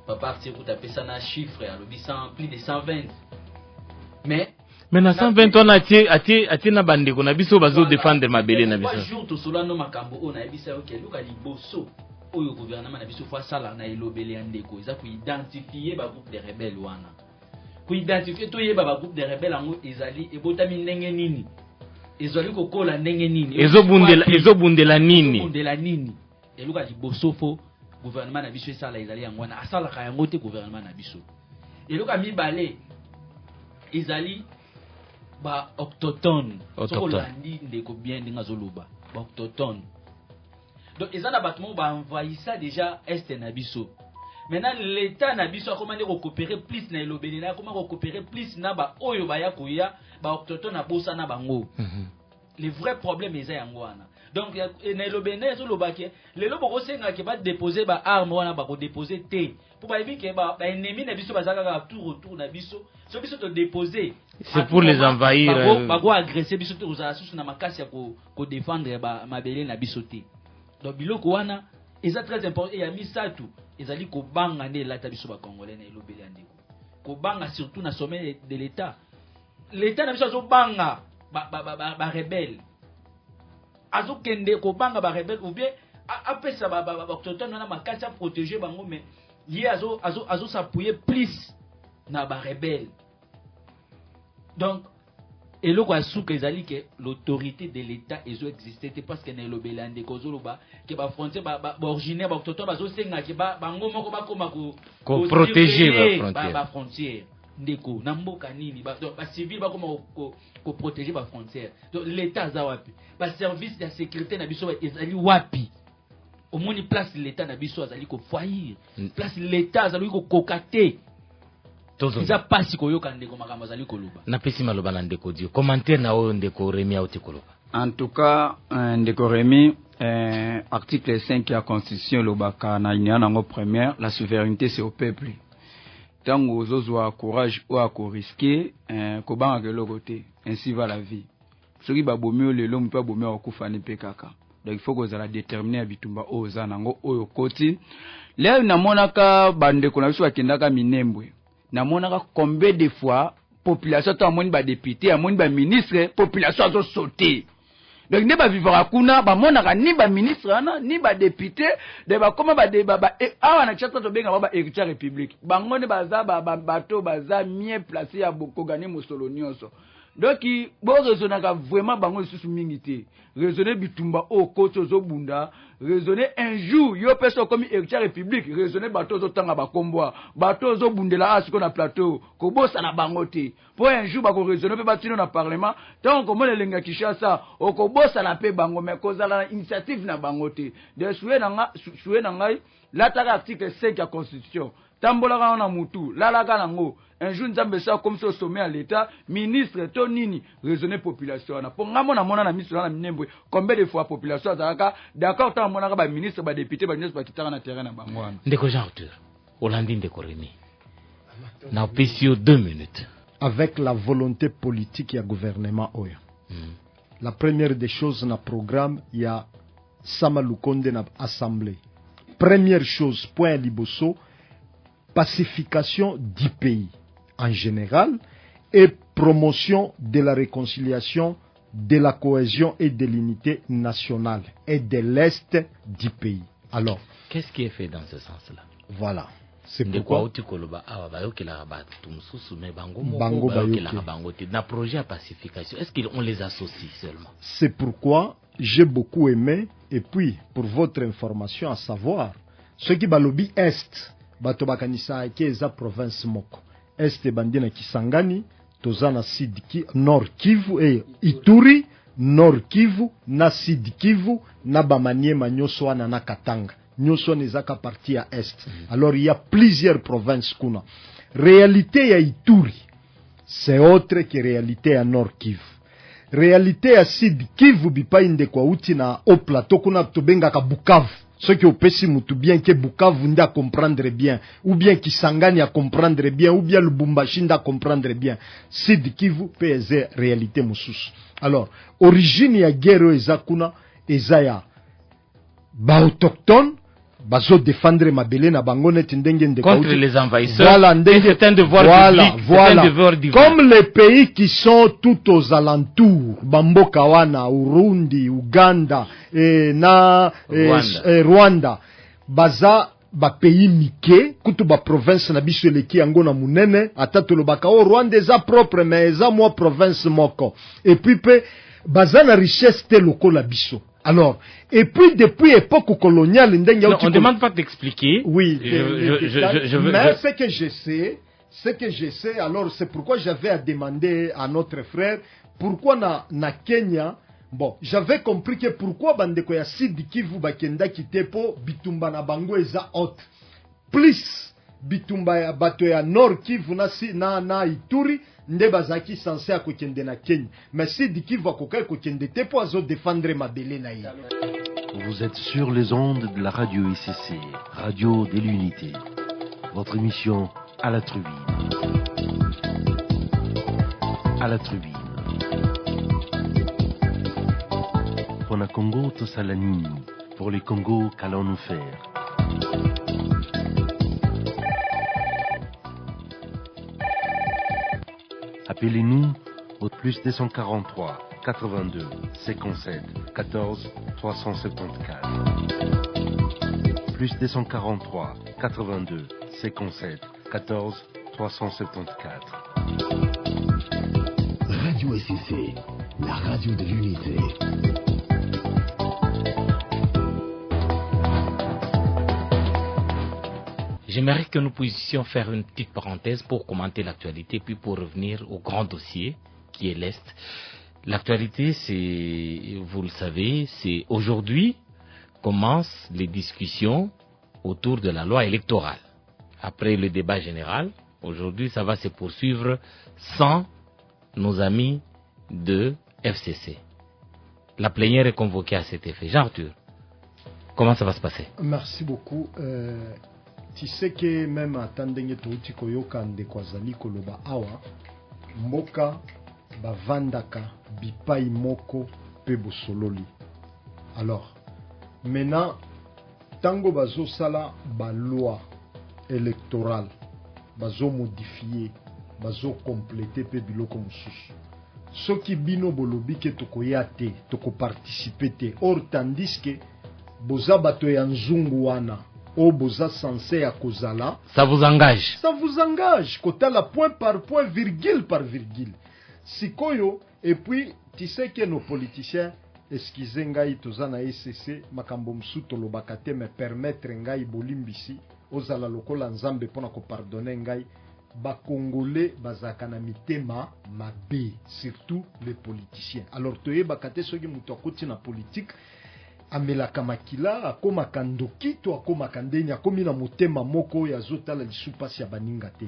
papa article pour taper ça na chiffre à l'obis plus de 120 mais na 120 on ati na bande ko na biso bazo défendre mabele na biso jour to solo no makambo on a ebisa OK luka liboso oyo gouvernement na biso fa sala na elobele ya ndeko eza ku identifier ba groupe de rebelles wana ku identifier to yeba ba groupe de rebelles ango ezali ebotami ndenge nini ezali kokola ndenge nini ezobundela nini eluka liboso fo gouvernement na biso sala ezali yango wana asala ka yango te gouvernement na biso eluka mibale ezali ba autochtone soko landi ndeko bien ndinga zoluba ba autochtone donc ils ont abattement ba envahissa déjà est na biso maintenant l'état na biso a commandé récupérer plus na elobeli na comment récupérer plus na ba oyo ba ya kuya ba autochtone na bosa na bango le vrai problème est yango wana donc na elobeli na zoluba ke le lobo ko senga ke ba déposer ba arme wana ba ko déposer té pour ba éviter ba ennemi na biso ba zaka retour na biso so biso to déposer c'est pour les envahir ba go agresser biso to za susu na makasi ya ko défendre ba mabele na biso té donc biloko wana eza très important et ya misatu ezali ko banga ne lata biso ba congolais na elobeli andeko ko banga surtout na sommet de l'état na biso zo banga ba rebelle azo kende ko banga ba rebelle ou bien apesa ba autochtone na makasi à protéger bango mais yi azo s'appuyer plus na ba rebelle donc et le quoi sous que ezali que l'autorité de l'état ezo existait parce que na elobeli andeko zoloba que ba frontière ba originaire ba autochtone bazo senga que bango moko ba koma ko protéger ba frontière ndeko na mboka nini ba civil ba koma ko protéger ba frontière donc l'état za wapi ba service de sécurité na biso ezali wapi au moins place l'état na biso azali ko foyer place l'état azali ko kokater Iza pasi koyoka ndeko makambo azali koloba. Na pesi maloba na ndeko dio. Commentaire na oyo ndeko Remi auti koloba. En tout cas, ndeko Remi, article 5 de la Constitution lobaka na inia nango première, la souveraineté c'est au peuple. Tango ozozwa courage ou à risquer kobanga ke lokote, ainsi va la vie. Soki ba bomio lelo mpa bomio okufa ni pekaka. Donc il faut que la déterminer bitumba oza nango oyo koti. Leo namonaka bandeko na biso akendaka minembwe. Namonaka combien de fois population to amoni ba député amoni ba ministre population azo sauter donc ne ba vivra kuna ba monaka ni ba ministre ana ni ba député de ba koma ba de ba awa na chata to benga ba héritier république bango ne baza ba bato baza mieux placé ya boko gagner mosolo nyonso donc bo raisonnaka vraiment bango susu mingité raisonner bitumba o koto zo bunda raisonner un jour yo peso comme héritier république raisonner bato zo tanga ba komboa bato zo bundela asiko na plateau ko bosa na bangote pour un jour ba ko raisonner pe batino na parlement tant comme le lenga kishasa o ko bosa na pe bango mais ko zala initiative na bangote de soué na ngai la taka article 5 de la constitution tambola na mutu lalaka nango un jour nzambe ça comme ça sommet à l'état ministre tonini raisonner population na pongamo na mona na ministre na minembwe combien de fois population azaka d'accord tant mona ba ministre ba député ba nyos ba kitaka na terrain na bangwana ndeko Jean Arthur Olandi ndeko Remi na opesio 2 minutes avec la volonté politique ya gouvernement oyo la première des choses na programme ya Sama Lukonde na assemblée première chose point liboso pacification du pays en général et promotion de la réconciliation, de la cohésion et de l'unité nationale et de l'Est du pays. Alors, qu'est-ce qui est fait dans ce sens-là? Voilà. C'est pourquoi na projet à pacification, est-ce qu'on les associe seulement? C'est pourquoi j'ai beaucoup aimé, et puis pour votre information à savoir, ceux qui balobi Est, bato bakanisa ke eza province moko este bandina Kisangani tozana Sud Nord Kivu et Ituri Nord Kivu na Sud Kivu na Bamaniema nyoso wana na Katanga nyoso nezaka partie à est. Alors il y a plusieurs provinces kuna. Réalité ya Ituri c'est autre que réalité à Nord Kivu. Réalité à Sud Kivu bipa inde kwa uti na au plateau kuna tobenga ka Bukavu. Ceux qui ont pessi mutu bien que Bukavu nda comprendre bien, ou bien Kisangani à comprendre bien, ou bien Lubumbashi nda comprendre bien. Sud Kivu pese réalité musus. Alors, origine ya guerre ezakuna ezaya ba autochtone bazo défendre mabele na bango net ndenge ndeko contre les envahisseurs. Voilà, c'est un devoir public, c'est un devoir divin. Comme les pays qui sont tout aux alentours, Bamboka wana, Urundi, Uganda et Rwanda, baza ba pays mike, kutu ba province na biso leki yango na munene, atatu lo bakao Rwanda eza propre mais eza moi province moko. Et puis pe baza na richesse te loko la biso. Alors, et puis depuis époque coloniale, on ne demande pas d'expliquer. Oui, je veux. Mais ce que je sais, alors c'est pourquoi j'avais à demander à notre frère, pourquoi na Kenya, bon, j'avais compris que pourquoi bandeko ya Sud Kivu bakenda kitepo bitumba na bango eza haute. Plus bitumba ya bato ya Nord Kivu na Ituri, nde bazaki censé akokende na Kenya. Mais Sud Kivu akokai kokende te po azo défendre mabele na ye. Vous êtes sur les ondes de la radio ICC, Radio de l'Unité. Votre émission à la tribune. À la tribune. Pona Congo Tosalanini, pour les Congos qu'allons-nous faire? Appelez-nous au plus 243 82 57 14 374. Plus 243 82 57 14 374. Radio SCC, la radio de l'unité. J'aimerais que nous puissions faire une petite parenthèse pour commenter l'actualité, puis pour revenir au grand dossier qui est l'Est. L'actualité, c'est, vous le savez, c'est aujourd'hui commencent les discussions autour de la loi électorale. Après le débat général, aujourd'hui, ça va se poursuivre sans nos amis de FCC. La plénière est convoquée à cet effet. Jean-Arthur, comment ça va se passer? Merci beaucoup. Tu sais que même atandenge touti koyoka ndeko azali koloba awa mboka bavandaka bipai moko pe bosololi. Alors maintenant tango bazo sala ba loi électorale bazo modifier bazo compléter pe biloko mosusu soki bino bolobi ke tokoya te toko participer te or tandis que boza bato ya nzungu wana o boza censé à kozala. Ça vous engage? Ça vous engage. Kotala point par point, virgule par virgule. Sikoyo, et puis, tu sais que nos politiciens, excusez ngai tozana ECC, makambo msuto lobakate me permettre ngai bolimbisi, ozala lokola nzambe pona ko pardonner ngai, ba Congolais bazaka na mitema mabe, surtout les politiciens. Alors toye bakate soki muto akoti na politique, amelaka makila akomaka ndoki to akomaka ndeni akomi na motema moko ya zotala lisupasi ya baninga te.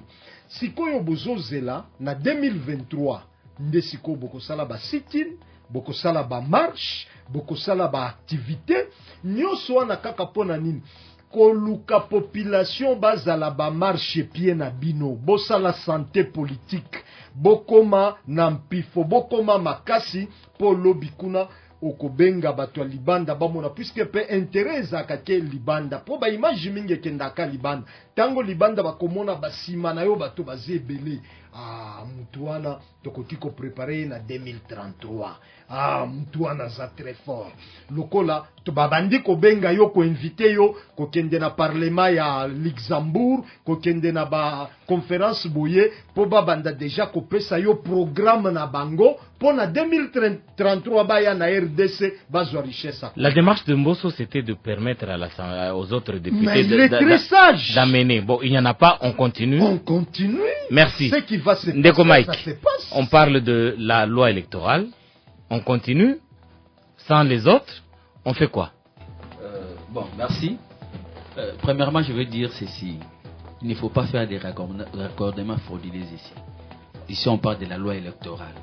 Sikoyo bozozela na 2023 nde sikoyo bokosala ba sit-in, bokosala ba marche, bokosala ba activité nyonso wana kaka pona nini koluka population bazala ba marche pied na bino bosala santé politique bokoma na mpifo bokoma makasi po lobi kuna okobenga bato libanda bamona puisque pe intérêt zakake libanda po ba image mingi kendaka libanda tango libanda bakomona basima na yo bato bazebele mutu wana tokoki ko préparer na 2033 mutu wana za très fort lokola to babandi ko benga yo ko inviter yo ko kende na parlement ya Luxembourg ko kende na ba conférence boye po babanda déjà ko pesa yo programme na bango pour na 2033 baya na RDC bazwa richesse. La démarche de Mbosso c'était de permettre aux autres députés d'amener. Bon, il n'y en a pas, on continue. On continue. Merci. Ce qui va se Ndeko passer, Mike, ça se passe. on parle de la loi électorale. On continue. Sans les autres, on fait quoi? Bon, merci. Premièrement, je veux dire ceci. Il ne faut pas faire des raccordements frauduleux ici. Ici, on parle de la loi électorale.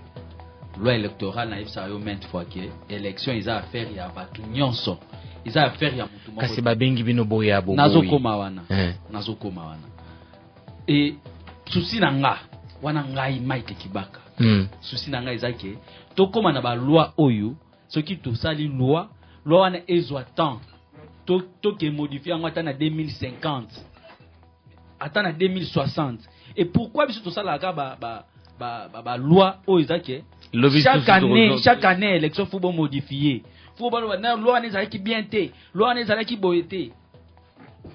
Loi électorale, naïf ça yo maintes fois que élection ils a affaire ya batu nyonso. Ils a affaire ya mutu moko. Kasi babengi bino boya bobo. Nazokoma wana. Nazokoma wana. Et souci nanga wana ngai Mike Kibaka. Souci nanga ezake tokoma na ba loi oyo, ce qui tout ça li loi wana ezwa temps. qui modifié en 2050. Attends 2060. Et pourquoi tout ça la loi chaque année élection faut bon modifier. Faut bon loi n'est qui bien té, loi n'est qui boyété.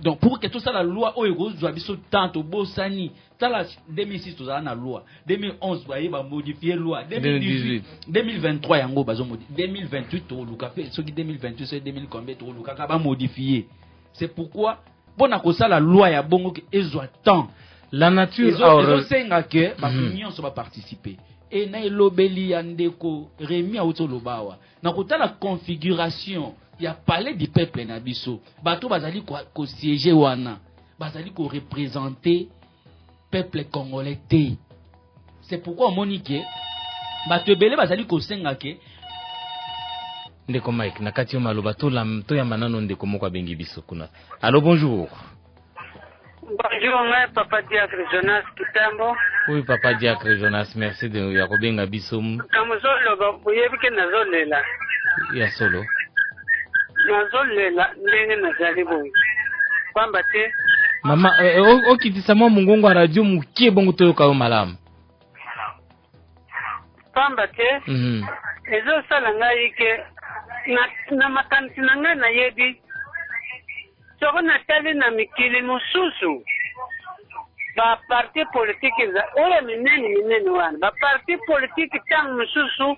Donc pour que tout ça la loi doit biso tant au Bosani, ça la 2006 tout ça na loi, 2011 voyez ba modifier loi, 2018, 2023 yango bazo modifier, 2028 to luka fait ce qui 2028 c'est 2000 combien to luka ka ba modifier. C'est pourquoi bon na ko ça la loi ya bongo que ezwa temps. La nature ils senga que ba union so ba participer. Et na elobeli ya ndeko Remi auto lobawa. Na ko la configuration il y a palais du peuple na biso bato bazali ko siéger wana bazali ko représenter peuple congolais. C'est pourquoi Monique bato ebele bazali ko senga ke ndeko Mike nakati maloba to ya manano ndeko moko bengi biso kuna. Allô, bonjour. Bonjour, moi, Papa Diacre Jonas Kitambo. Oui, Papa Diacre Jonas, merci de yakobenga biso. Kamuzolo ba buyebike nazolela. Ya solo. Nazolela ndenge nazali boye. Kwamba te Mama okitisa mwa mungongo wa radio mukie bongo toyoka yo malamu. Kwamba te ezo sala ngai ke na makanisi na ngai na yebi soko natali na mikili mosusu ba parti politique oyo minene wana ba parti politique ntango mosusu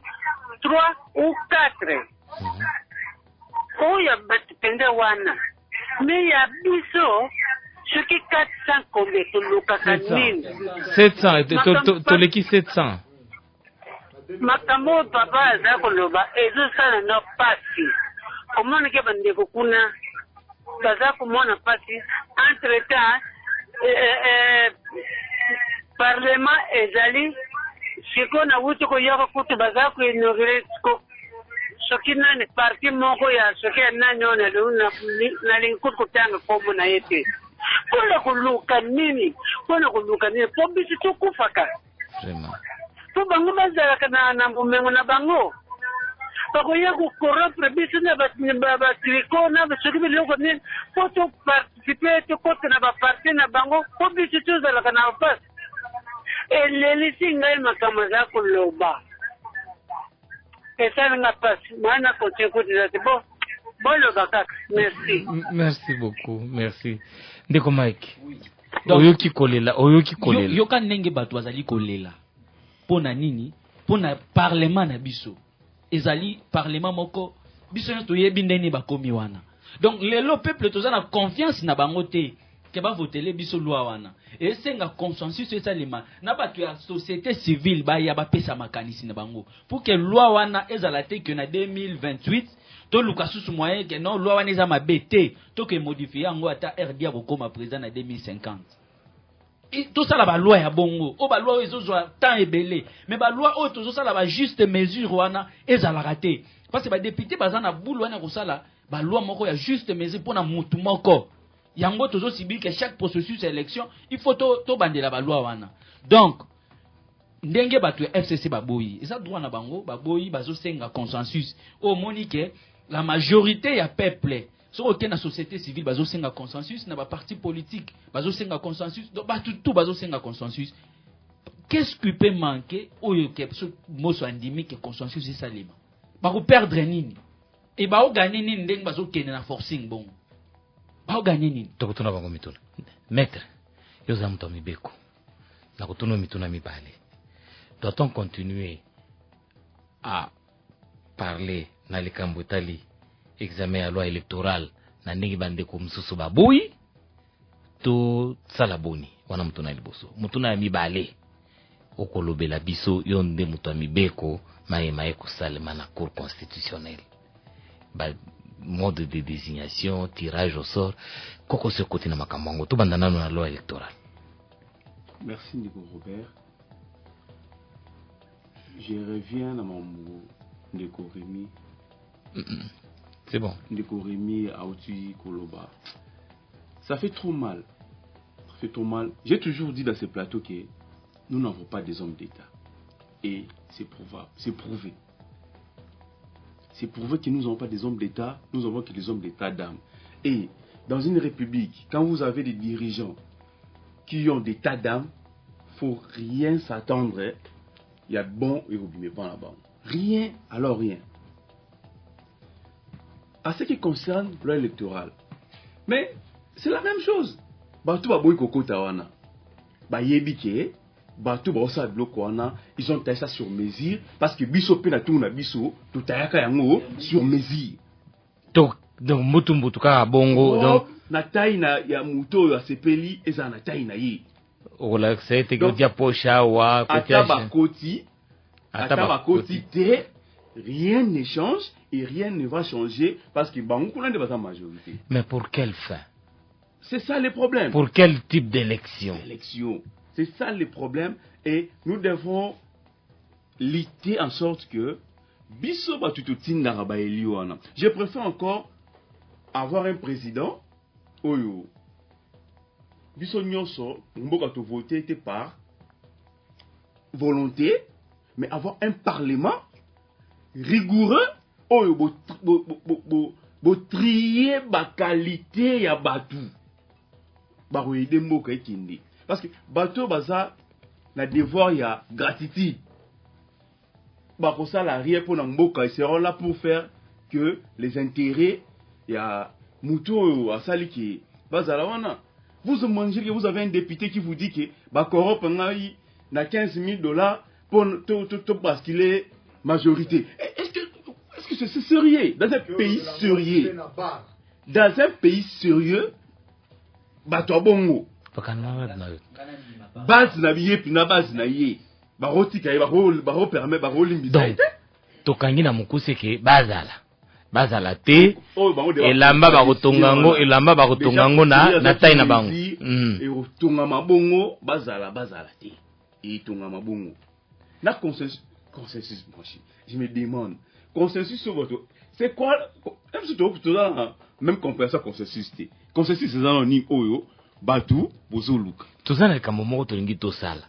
3 ou 4 oyo batupende wana me ya biso soki 400 kombe tolukaka nini 700 toleki 700 makambo papa aza koloba ezosala na pasi omonike bandeko kuna baza komona pasi entre temps parlement ezali siko na wuti koyoka kutu baza koinaugure soki nani parti moko ya soki ya nani ona nalingi kutu kutanga kombo na ye te mpona koluka nini po biso tokufaka po bango bazalaka na mbumengo na bango bakoya kokorrompre biso na batriko na soki biloko nini po toparticipe tokota na baparti na bango po biso tozalaka na bapasi elelisi ngai makambo aza koloba esalinga pasi mwana continue kotisa te boloba kaka merci beaucoup merci ndeko Mike. Oyoki kolela yoka ndenge bato bazali kolela pona nini pona parlement na biso ezali parlement moko biso to yebi ndeni bakomi wana. Donc lelo peuple toza na confiance na bango te ke ba votele biso loi wana et senga consensus esalema na bato ya société civile ba ya ba pesa makanisi na bango pour que loi wana ezala te que na 2028 to luka susu moyen que non loi wana eza mabete to ke modifier yango ata RDA kokoma président na 2050. Tout ça la loi ya bongo o ba loi ezozwa temps ebele mais ba loi o tozo sala ba juste mesure wana ezala raté parce que ba député bazana boule wana ko sala ba loi moko ya juste mesure pona mutu moko yango tozo sibi que chaque processus élection il faut to bandela ba loi wana. Donc ndenge bato FCC baboyi eza droit na bango baboyi bazo senga consensus o monique la majorité ya peuple so aucun na société civile bazo senga consensus na ba parti politique bazo senga consensus donc ba tout bazo senga consensus. Qu'est-ce qui peut manquer oyo ke so moso andimi que consensus est salima ba ko perdre nini et ba o gagner nini ndenge bazo kene na forcing bon ba o gagner nini to kutuna bango mituna maître yoza mto mibeko na kutuna mituna mibale. Doit-on continuer à parler na likambo tali examen ya loi électorale na ndenge bandeko msusu baboyi to salaboni wana mutuna liboso mutuna ya mibale okolobela biso yonde mutu ya mibeko maye kosalema na cour constitutionnelle ba mode de désignation tirage au sort koko se côté na makambo to bandana na loi électorale. Merci Nico Robert. Je reviens à mon mot Ndeko Remi. C'est bon. Ndeko Remi, Aouti, Koloba. Ça fait trop mal. Ça fait trop mal. J'ai toujours dit dans ces plateaux que nous n'avons pas des hommes d'État. Et c'est prouvable. C'est prouvé. C'est prouvé que nous n'avons pas des hommes d'État. Nous avons que des hommes d'État d'âme. Et dans une république, quand vous avez des dirigeants qui ont des tas d'âmes, faut rien s'attendre. Il y a bon et oubliez pas là-bas. Rien, alors rien. À ce qui concerne le loi électorale, mais c'est la même chose. Batou ba boy koko tawana. Ba yebike, batou ba osa bloko wana, ils ont taillé ça sur mesure parce que biso pe na tout na biso, tout tayaka yango sur mesure. Donc mutu ka bongo donc na taille na ya muto ya sepeli eza na taille na ye. Ola c'était que dia pocha wa Atabakoti te, rien ne change et rien ne va changer parce que Bango n'a pas la majorité. Mais pour quelle fin? C'est ça le problème. Pour quel type d'élection? C'est ça le problème et nous devons lutter en sorte que je préfère encore avoir un président Oyo biso nyonso mboka to voter par volonté, mais avoir un parlement rigoureux Oyo bo trier ba qualité ya batu ba roide mboka ekindi parce que bato baza na devoir ya gratitude ba ko sala rien pour na mboka, ils seront là pour faire que les intérêts ya muto asali ki bazala wana. Vous mangez que vous avez un député qui vous dit que ba corrompe ngai na $15,000 pour tout basculer majorité. Est-ce que c'est sérieux dans un pays sérieux? Dans un pays sérieux, bato bongo. Base na biye pina base na ye. Baroti kai baro permet baro limbisa. Donc tokangi na mukuse ke bazala te elamba bakotongango na taille na bango et otonga mabongo bazala te et tonga mabongo na consensus je me demande consensus sur votre c'est quoi même si tu même comparaison consensus c'est dans ni oyo batu bozoluka tozana likambo moko tolingi tosala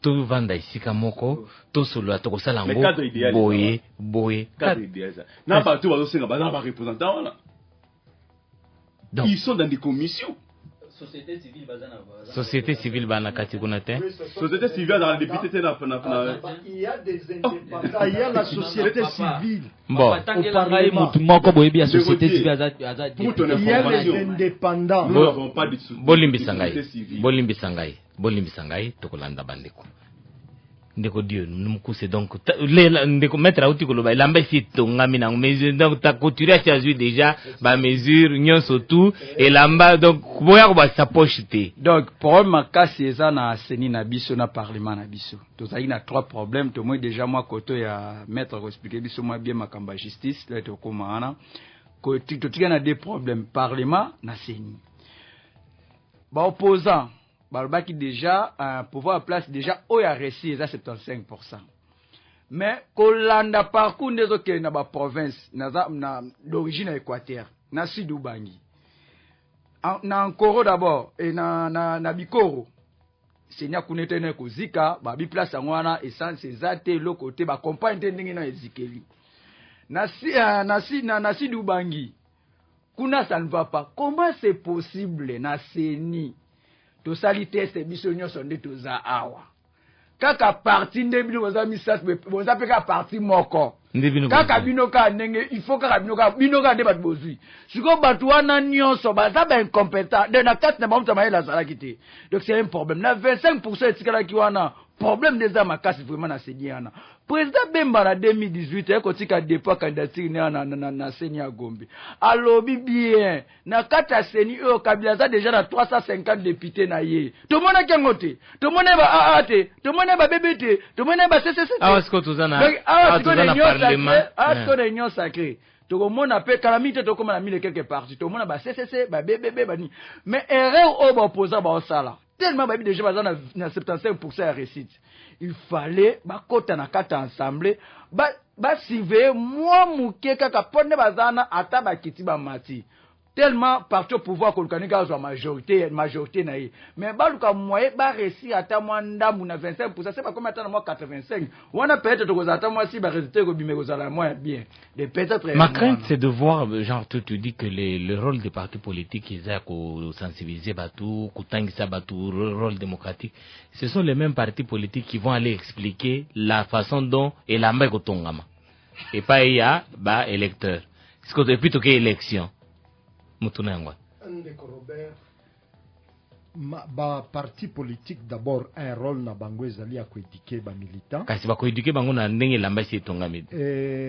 to vanda isika moko to solo atokosala ngo boye cadre idéal na batu bazosenga baza ba représentants wana ils sont dans des commissions. Société civile bana kati kuna te. Société civile dans les députés il y a des indépendants, il y a la société civile. Bon, mutu moko boyebi ya société civile il y a les indépendants. Nous n'avons pas de bolimbisa ngai tokolanda bandeko ndeko dio numukuse donc le ndeko mettre auti koloba lamba si tongami na mesure donc ta couture a choisi déjà ba mesure nyonso tout et lamba donc boya ko ba sa poche te. Donc problème kasi eza na seni na biso na parlement na biso tozali na trois problèmes to moi déjà moi koto ya maître ko expliquer biso moi bien makamba justice là to komana ko tika na deux problèmes parlement na seni ba opposant Balbaki déjà un pouvoir place déjà au ya réussi à 75%. Mais kolanda parcours des autres na ba province na d'origine équateur na Sud Ubangi. Na Nkoro d'abord et na Bikoro. Senya kunete na kozika ba bi place ngwana essence ezate le côté ba compagne ndingi na ezikeli. Na Sud Ubangi. Kuna ça ne va pas. Comment c'est possible na seni to sali test biso nyonso nde toza awa kaka parti nde bino boza misas boza peka parti moko kaka bino ka ndenge il faut kaka bino ka nde bat bozui siko batu wana nyonso baza ba incompétent de na kati na bamuta mayela salaki te. Donc c'est un problème na 25% etikala ki wana problème des amakasi vraiment na seniana président Bemba na 2018 ekotika dépôt candidature na seni ya Gombe alobi bien na kata seni o kabila za déjà na 350 députés na ye to mona kengote to mona ba aate to mona ba bébé to mona ba CCC awasko tozana parlement asko de union sacrée to mona pe calamité to comme na mille quelque parti to mona ba CCC ba bébé bani mais erreur o ba opposant ba osala tellement babi déjà bazana na 75% ya réussite. Il fallait ba kota na kata ensemble ba surveiller moi muke kaka ponne bazana ata ba kiti ba mati tellement parti au pouvoir kolukani ka zo majorité na ye mais baluka moyen ba réussir ata moi ndamu na 25%, c'est pas comme attendre moi 85, on a peut-être que ata moi si ba résultat ko bimé ko zala moins bien de peut-être. Ma crainte c'est de voir genre tu dis que le rôle des partis politiques ils a ko sensibiliser batu kutangisa batu rôle démocratique, ce sont les mêmes partis politiques qui vont aller expliquer la façon dont et la mbeko tongama et pas il y a ba électeur ce que depuis que élection mutunangwa Ndeko Robert, ba parti politique d'abord un rôle na bango ezali ya koéduquer ba militants kasi ba koéduquer bango na ndenge lamba si tongami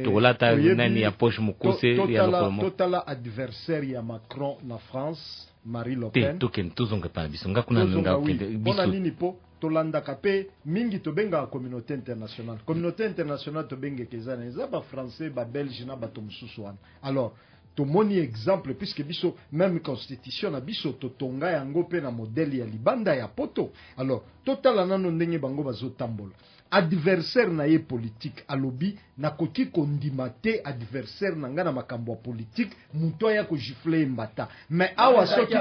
tokolata nani ya poche mukuse ya lokolo totala adversaire ya Macron na France Marine Le Pen token tozonga pa biso nga kuna nga biso nini po tolanda kapé mingi tobenga communauté internationale tobenga kezana eza ba français ba belge na ba tomususu wana. Alors tomoni exemple puisque biso même constitution na biso totonga yango pe na modèle ya libanda ya poto. Alors totala nano ndenge bango bazotambola adversaire na ye politique alobi na koki kondimate adversaire na nga na makambo politique muto ya ko gifler mbata mais awa soki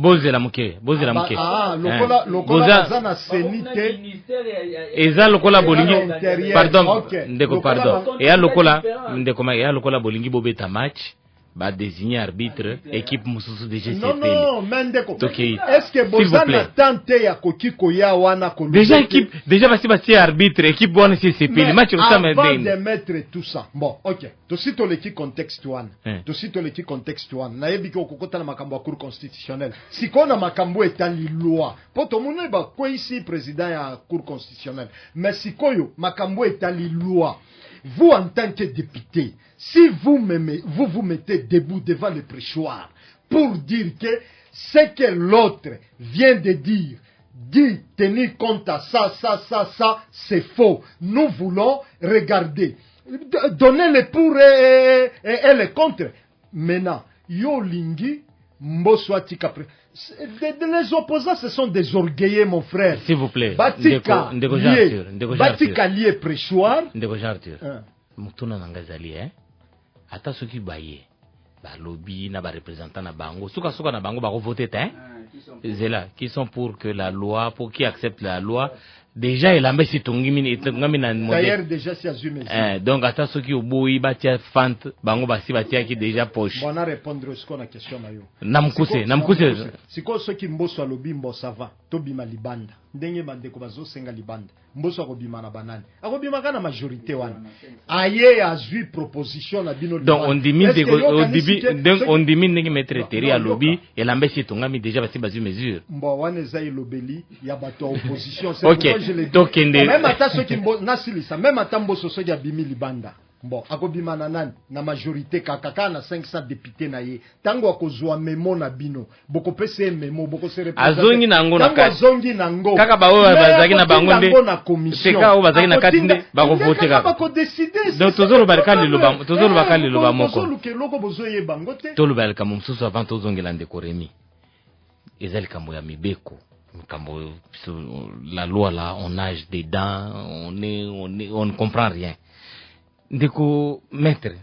bozela muke lokola zana senite eza lokola bolingi pardon ndeko pardon et lokola ndeko ma ya lokola bolingi bobeta match ba désigner arbitre équipe mususu de GCP. Non, Mendeko. Est-ce que Bozana tente ya koki koya wana ko déjà équipe déjà basi arbitre équipe wana CCP le match avant de mettre tout ça. Bon, OK. To sito l'équipe contexte one. To sito l'équipe contexte one. Na yebi ko kokota na makambo ya cour constitutionnelle. Sikona makambo etali loi. Poto mune ba ko ici président ya cour constitutionnelle. Mais sikoyo makambo etali loi. Vous en tant que député, si vous vous mettez debout devant le prêchoir pour dire que ce que l'autre vient de dire, dit tenir compte à ça, c'est faux. Nous voulons regarder, donner les pour et les contre. Maintenant, yo lingi mboswati kapre. Les opposants, ce sont des orgueillés, mon frère. S'il vous plaît. Batika lié prêchoir. Ndeko Arthur. Mutuna nangazali ata soki baye ba lobby na ba représentant na bango suka na bango ba voter zela qui sont pour que la loi pour qui accepte la loi déjà il a mis na d'ailleurs déjà c'est assumé donc ata soki oboyi batia fante bango basi batia ki déjà poche bon na répondre ce qu'on a question na yo namkuse siko soki mboso alobi mbosa va tobima libanda ndenge bandeko bazo senga libanda mboso akobima na banani akobima kana majorité wana aye azui proposition na bino donc on dit ndenge maître teri alobi elambesi tongami déjà basi bazu mesure mbo wana eza elobeli ya bato opposition c'est pourquoi je l'ai dit même ata soki nasilisa même ata mboso soki abimi libanda bon akobima na nani na majorité kaka na 500 députés na ye tango akozwa memo na bino boko pese memo boko se représenter azongi nango na kati azongi nango kaka bawo bazaki na bango nde na commission seka o bazaki na kati nde bako voter kaka bako décider donc tozolo barkali loba moko tozolo ke loko bozoye bango te tolo balka mumsusu avant tozongela ndeko Remi ezali kambo ya mibeko kambo la loi là on nage dedans on ne comprend rien. Ndeko maître,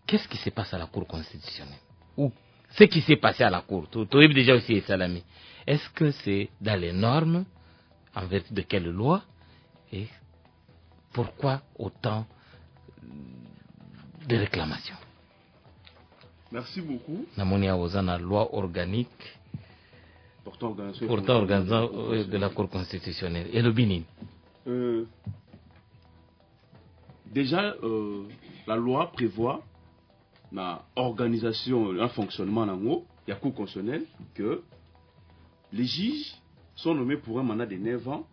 qu'est-ce qui se passe à la Cour constitutionnelle? Ou ce qui s'est passé à la Cour, tu déjà aussi Salami. Est-ce que c'est dans les normes, en vertu de quelle loi, et pourquoi autant de réclamations? Merci beaucoup. Namonia Ozana, loi organique portant organisation de la Cour constitutionnelle. Et le Bénin? Déjà, la loi prévoit la organisation, un fonctionnement dans la Cour constitutionnelle que les juges sont nommés pour un mandat de 9 ans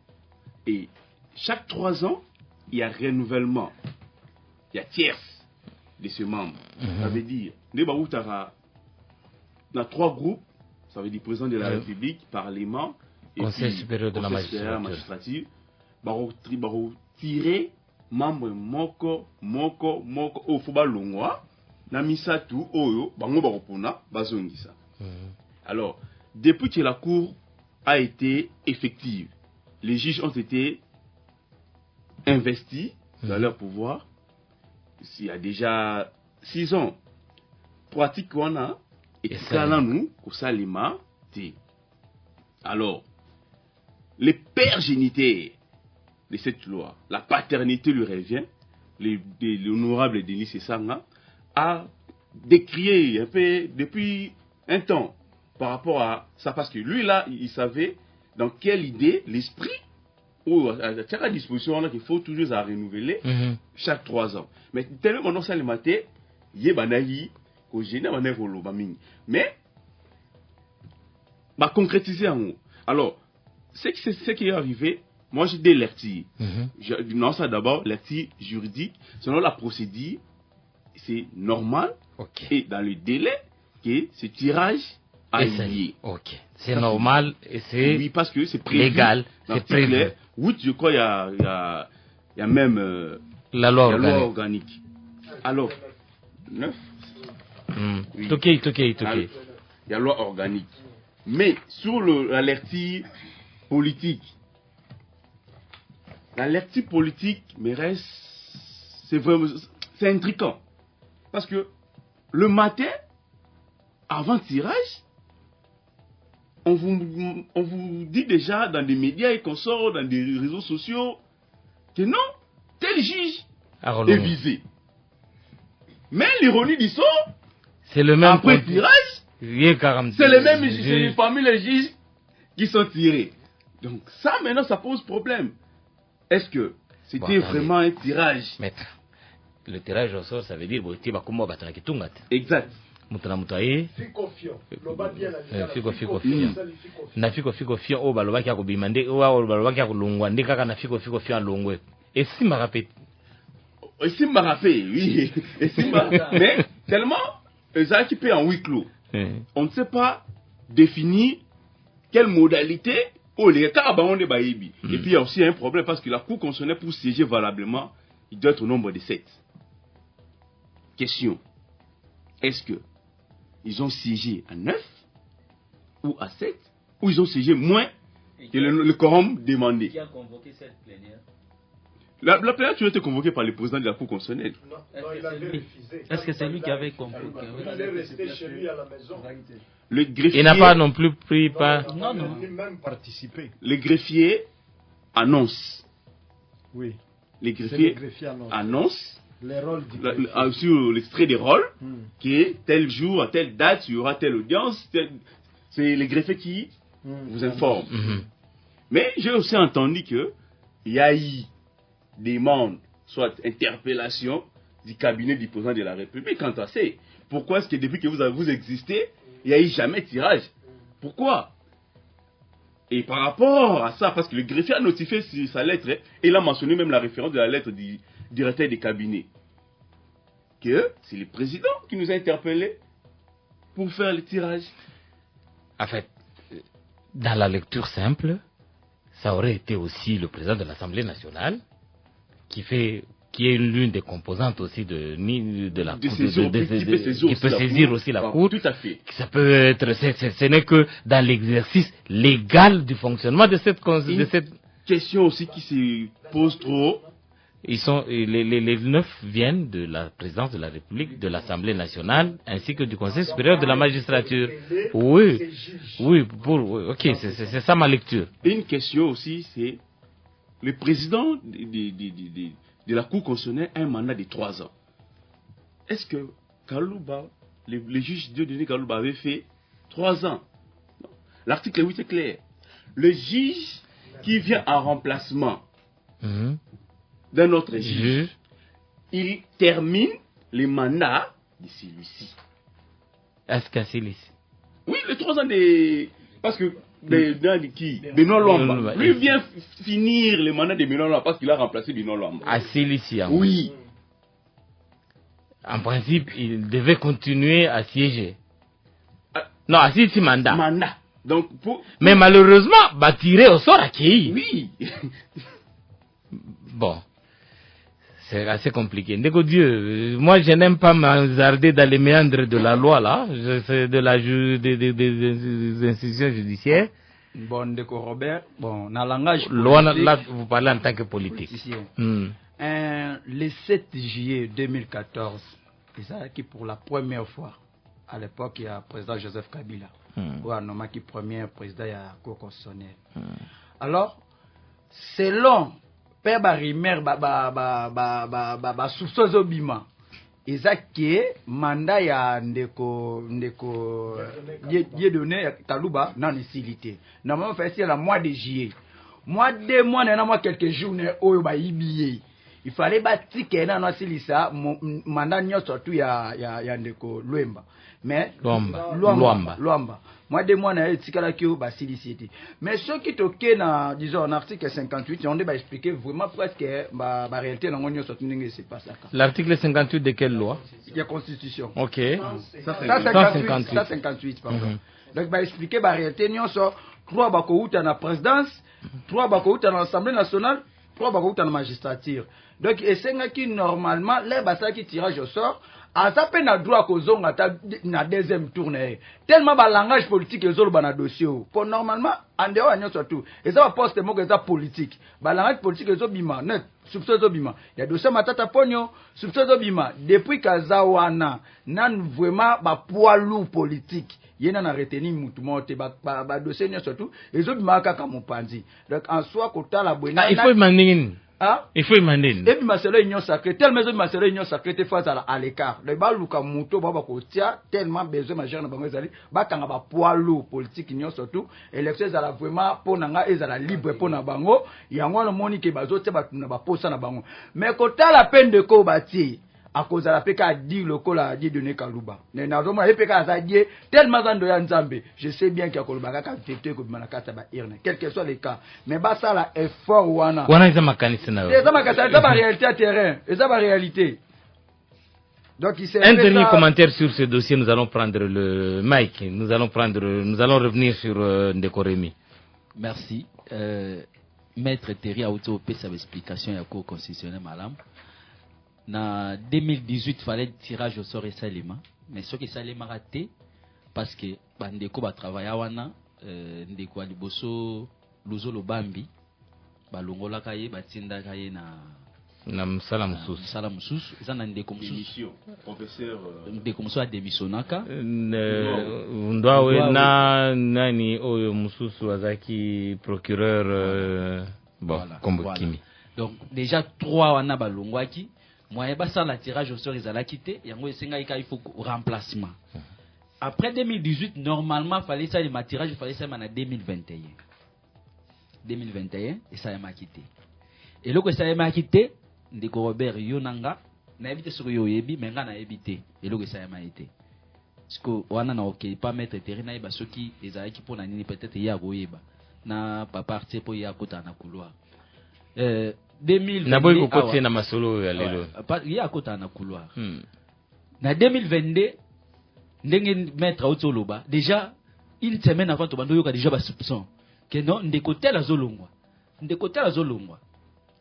et chaque 3 ans, il y a renouvellement, il y a tierce de ce membre. Ça veut dire, dans 3 groupes, ça veut dire président de la République, Parlement et Conseil supérieur de la magistrature, tirer membre moko o fuba longwa na misatu oyo bango bakopona bazongisa. Alors depuis que la cour a été effective, les juges ont été investis dans leur pouvoir. Il y a déjà 6 ans, pratique qu'on a et ça nous que ça lima dit. Alors les pères génitaires de cette loi, la paternité lui revient. L'honorable Denis Sessanga a décrié un peu depuis un temps par rapport à ça, parce que lui là, il savait dans quelle idée, l'esprit, ou à la disposition qu'il faut toujours à renouveler chaque 3 ans. Mais tellement non ça le matin, il y a banayi, qu'au génie on est volo baming. Mais bah concrétiser en haut. Alors, c'est ce qui est arrivé. Moi, j'ai des lectures. Non, ça d'abord, lecture juridique. Selon la procédure, c'est normal. Et dans le délai, que ce tirage a lié. C'est normal et c'est oui, parce que c'est prévu. Légal. C'est prévu. Oui, je crois qu'il y a même la loi organique. Alors, 9. Oui. Il y a loi organique. Mais sur la lecture politique, la lecture politique me reste, c'est intriguant. Parce que le matin, avant le tirage, on vous dit déjà dans des médias et qu'on sort dans des réseaux sociaux que non, tel juge est visé. Mais l'ironie du sort, c'est le même après le tirage, c'est les mêmes juges parmi les juges qui sont tirés. Donc ça maintenant ça pose problème. Est-ce que c'était vraiment un tirage? Maître, le tirage au sort, ça veut dire que tu vas comment battre avec tout. Exact. Na fiko fio o balobaki akobimande o balobaki akolongwa nde kaka na fiko fio alongwe. Et si m'a rappelé. Oui. Mais tellement ça qui peut en huis clos. On ne sait pas définir quelle modalité. Oh, les cas on est baïbi. Et puis il y a aussi un problème parce que la Cour constitutionnelle pour siéger valablement, il doit être au nombre de 7. Question. Est-ce que ils ont siégé à 9 ou à 7 ou ils ont siégé moins que le quorum demandé? Qui a convoqué cette plénière? La plénière a été convoquée par le président de la Cour constitutionnelle. Non, il avait refusé. Est-ce que c'est lui qui avait convoqué? Il allait rester chez lui à la maison. Le greffier, il n'a pas non plus pris part. Non. Il n'a même participé. Le greffier annonce. Oui. Le greffier annonce. Les rôles sur l'extrait des rôles, qui est tel jour, à telle date, il y aura telle audience. C'est les greffiers qui vous informent. Mais j'ai aussi entendu qu'il y a eu des demandes, soit interpellation du cabinet du président de la République. Quant à ça, pourquoi est-ce que depuis que vous existez, il n'y a eu jamais tirage? Pourquoi? Et par rapport à ça, parce que le greffier a notifié sa lettre, et il a mentionné même la référence de la lettre du directeur des cabinets, que c'est le président qui nous a interpellés pour faire le tirage. En fait, dans la lecture simple, ça aurait été aussi le président de l'Assemblée nationale qui est l'une des composantes aussi de la Cour, qui peut saisir aussi la Cour. Tout à fait. Ça peut être, ce n'est que dans l'exercice légal du fonctionnement de cette question aussi qui se pose trop. Les 9 viennent de la présidence de la République, de l'Assemblée nationale, ainsi que du Conseil supérieur de la magistrature. Oui, c'est ça ma lecture. Et une question aussi, c'est le président de la Cour constitutionnelle a un mandat de 3 ans. Est-ce que Kalouba, le juge Dieudonné Kalouba avait fait 3 ans? L'article 8 est clair. Le juge qui vient en remplacement d'un autre juge, il termine le mandat de celui-ci. Est-ce que c'est celui-ci? Oui, les 3 ans de... Parce que Benoît Luamba. Lui vient finir le mandat de Benoît Luamba parce qu'il a remplacé Benoît Luamba. À celui-ci. Oui. En principe, il devait continuer à siéger. Non, à celui-ci mandat. Donc, mais malheureusement, tiré au sort accueilli. Oui. Bon. C'est assez compliqué. Ndeko Dieu, moi je n'aime pas m'hazarder dans les méandres de la loi là, des institutions judiciaires. Bon, Ndeko Robert, bon, dans le langage politique, loi, là, vous parlez en tant que politique. Le 7 juillet 2014, c'est ça qui pour la première fois, à l'époque il y a président Joseph Kabila ou a nommé qui premier président il y a cour constitutionnelle. Alors selon père Barimer ba soupçon bima ezaki mandat ya ndeko Dieudonné Kalouba non isilité normalement fait c'est la mois de juillet mois 2 mois na mois quelques jours ne oyo ba yibiye il fallait batike na no silisa mandat nyo surtout ya ndeko Luemba mais Luamba moi 2 mois na etikala ki ba silicité mais ce qui toqué na disons en article 58 on va expliquer vraiment presque ba réalité na ngonyo surtout ndenge c'est pas ça. L'article 58 de quelle loi? La constitution. OK. 158 pardon. Donc va expliquer ba réalité nyonso 3 bako uta na présidence, 3 bako uta na l'Assemblée nationale, 3 bako uta na magistrature. Donc esenga ki normalement les basa qui tirage au sort à ça peine à droit qu'aux on na deuxième tour tellement ba langage politique les autres na dossier pour normalement en dehors agnon surtout et ça va poste mo que ça politique ba langage politique les autres bima net soupçon bima il y a dossier matata ponyo soupçon bima depuis kazawana nan vraiment ba poids lourd politique yena na retenir mutu mote ba dossier surtout les autres bima kaka mopanzi donc en soi kota la buena il faut maningin. Ah? Il faut imaginer. Et puis ma sœur union sacrée, tellement maison ma sœur union sacrée te face à l'écart. Le bal luka muto baba ko tia tellement besoin majeur na bango ezali ba kanga ba poids lourd politique union surtout élection ezala vraiment pour nanga ezala libre pour na bango yango no moni ke bazo te ba na ba posa na bango. Mais kota la peine de ko bati à cause de la PK a dit le col a dit donné Kalouba. Mais n'a pas le PK a dit tellement d'andoya nzambe. Je sais bien qu'il y a Kalouba qui a fait que manakata ba irne. Quel que soit les cas. Mais bah ça là effort wana. Wana isa makanisi na. C'est ça makanisi, c'est la réalité à terrain. C'est ça la réalité. Donc il s'est un dernier commentaire sur ce dossier, nous allons prendre le mic. Nous allons revenir sur Ndekoremi. Merci. Maître Terry a auto sa explication à cour constitutionnelle madame. En 2018, il fallait tirage au sort et Salima. Mais ce qui Salima raté, parce que Bandeko va travailler wana, Ndeko Aliboso, Luzo Lobambi, Balongola Kaye, Batinda Kaye na Msalamusus, ils ont Ndeko Msus. Professeur. Ndeko Msus a démissionnaka. Ndwawe na nani oyo Msus wazaki procureur Kombo Kimi. Donc déjà 3 wana balongwaki. Moi, ça la tirage au sort, ils allaient quitter. Il faut remplacement. Après 2018, normalement, il fallait ça, le tirage, il fallait ça en 2021. 2021, et ça m'a quitté. Et là, que ça m'a quitté, Ndeko Robert Yonanga, n'a évité sur Yoyebi, mais n'a évité. Et là, que ça m'a été. Parce que, on n'a pas mettre terrain, il y a ceux qui, les aïe qui pour l'année, peut-être, il y a Goyeba. N'a pas parti pour y a côté na couloir. 2022 côté na masolo ya lelo il y a côté na couloir na 2022 ndenge mettre autoloba déjà une semaine avant to bando yoka déjà ba soupçon que non ndeko tela zolongwa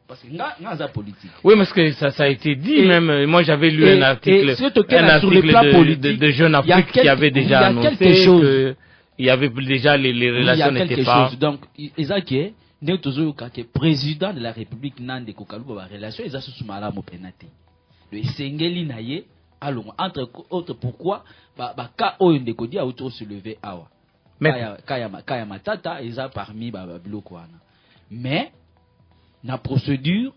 parce que nga za politique. Oui, parce que ça a été dit même. Moi, j'avais lu un article sur le plan politique de Jeune Afrique qui avait déjà annoncé que il y avait déjà les relations n'étaient pas. Donc, Isaac ne toujours que président de la République Nande Kokalouba ba relation ils sous malamu penate le sengeli naye alongo entre autres pourquoi ba ka oyo ndeko dia auto se lever awa kaya matata ils a parmi ba biloko wana mais na procédure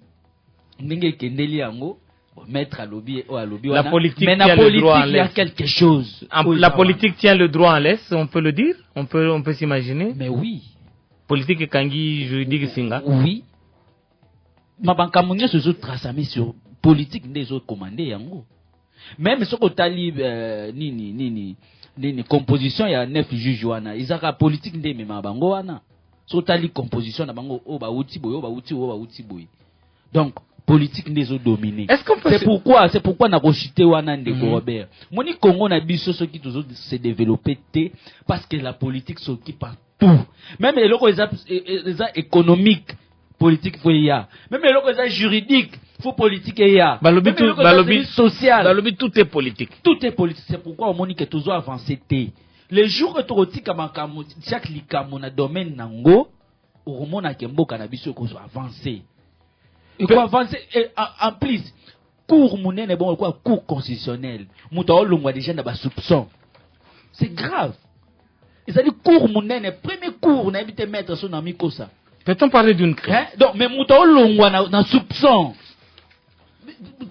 ndenge kendeli yango mettre à lobby ou à lobby la politique mais na politique il y a quelque chose la politique tient le droit en laisse, on peut le dire, on peut s'imaginer. Mais oui. Politique kangi juridique singa. Oui. Mabanka munye se zo trasamé sur politique des autres commandés yango. Même ce kotali ni composition ya 9 juges wana, izaka politique nde mema bango wana. So tali composition na bango o ba uti boy. Donc politique des autres dominés. C'est pourquoi na rochité wana ndeko Robert. Moni Congo na biso so ki toujours se développer parce que la politique s'occupe tout. Même les locaux économiques, politique faut y a. Même les locaux juridiques, faut politique y a. Balobi social. Balobi tout est politique. Tout est politique. C'est pourquoi on monique toujours avancé. Les jours que tu retiens comme chaque likamo na domaine nango, au moment na kembo cannabis ko avancé. Il faut avancer en plus cours monene bon quoi cours constitutionnel. Muta olongwa déjà na ba soupçon. C'est grave. Ils ont dit cours monene, premier cours, n'a évité mettre son ami Kosa. Peut-on parler d'une crise? Donc, mais Mouta Longwa na soupçon.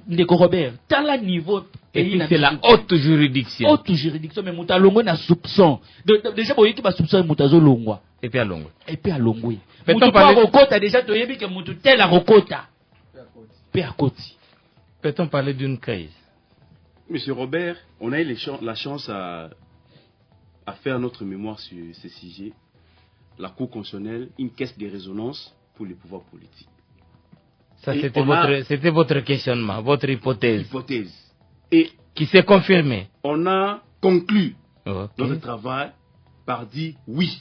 Ndeko Robert, t'as la niveau. Et puis c'est la haute juridiction. Haute juridiction, mais Mouta Longwa na soupçon. Déjà, vous voyez qu'il va soupçon Mouta Longwa. Et puis à Longwa. Et puis à Longwa. Peut-on parler... Rokota, déjà, tu as dit que Mouta tel à Rokota. Puis à Koti. Peut-on parler d'une crise? Monsieur Robert, on a eu la chance à faire notre mémoire sur ces sujets. La Cour constitutionnelle, une caisse de résonance pour les pouvoirs politiques. Ça, c'était votre questionnement, votre hypothèse. Et qui s'est confirmée. On a conclu notre travail par dire oui,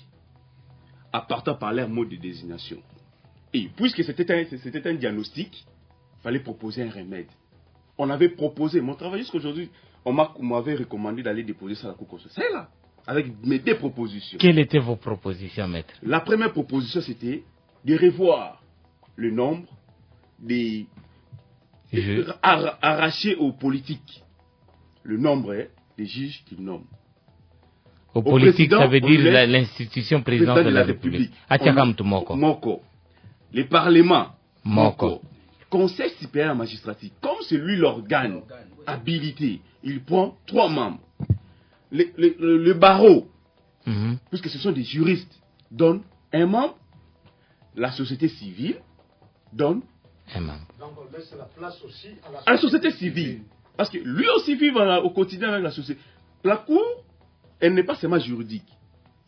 à partir par leur mode de désignation. Et puisque c'était un diagnostic, il fallait proposer un remède. On avait proposé, mon travail jusqu'à aujourd'hui, on m'avait recommandé d'aller déposer ça à la Cour constitutionnelle. C'est là, avec mes deux propositions. Quelles étaient vos propositions, maître? La première proposition, c'était de revoir le nombre des arrachés aux politiques. Le nombre des juges qu'ils nomment. Aux politiques, ça veut dire l'institution présidente de la République. Moko. Les parlements. Moko. Conseil supérieur de la magistrature, comme c'est lui l'organe habilité, il prend 3 membres. Le barreau, puisque ce sont des juristes, donne 1 membre. La société civile donne 1 membre. Donc on laisse la place aussi à la société civile. Parce que lui aussi vit au quotidien avec la société. La Cour, elle n'est pas seulement juridique.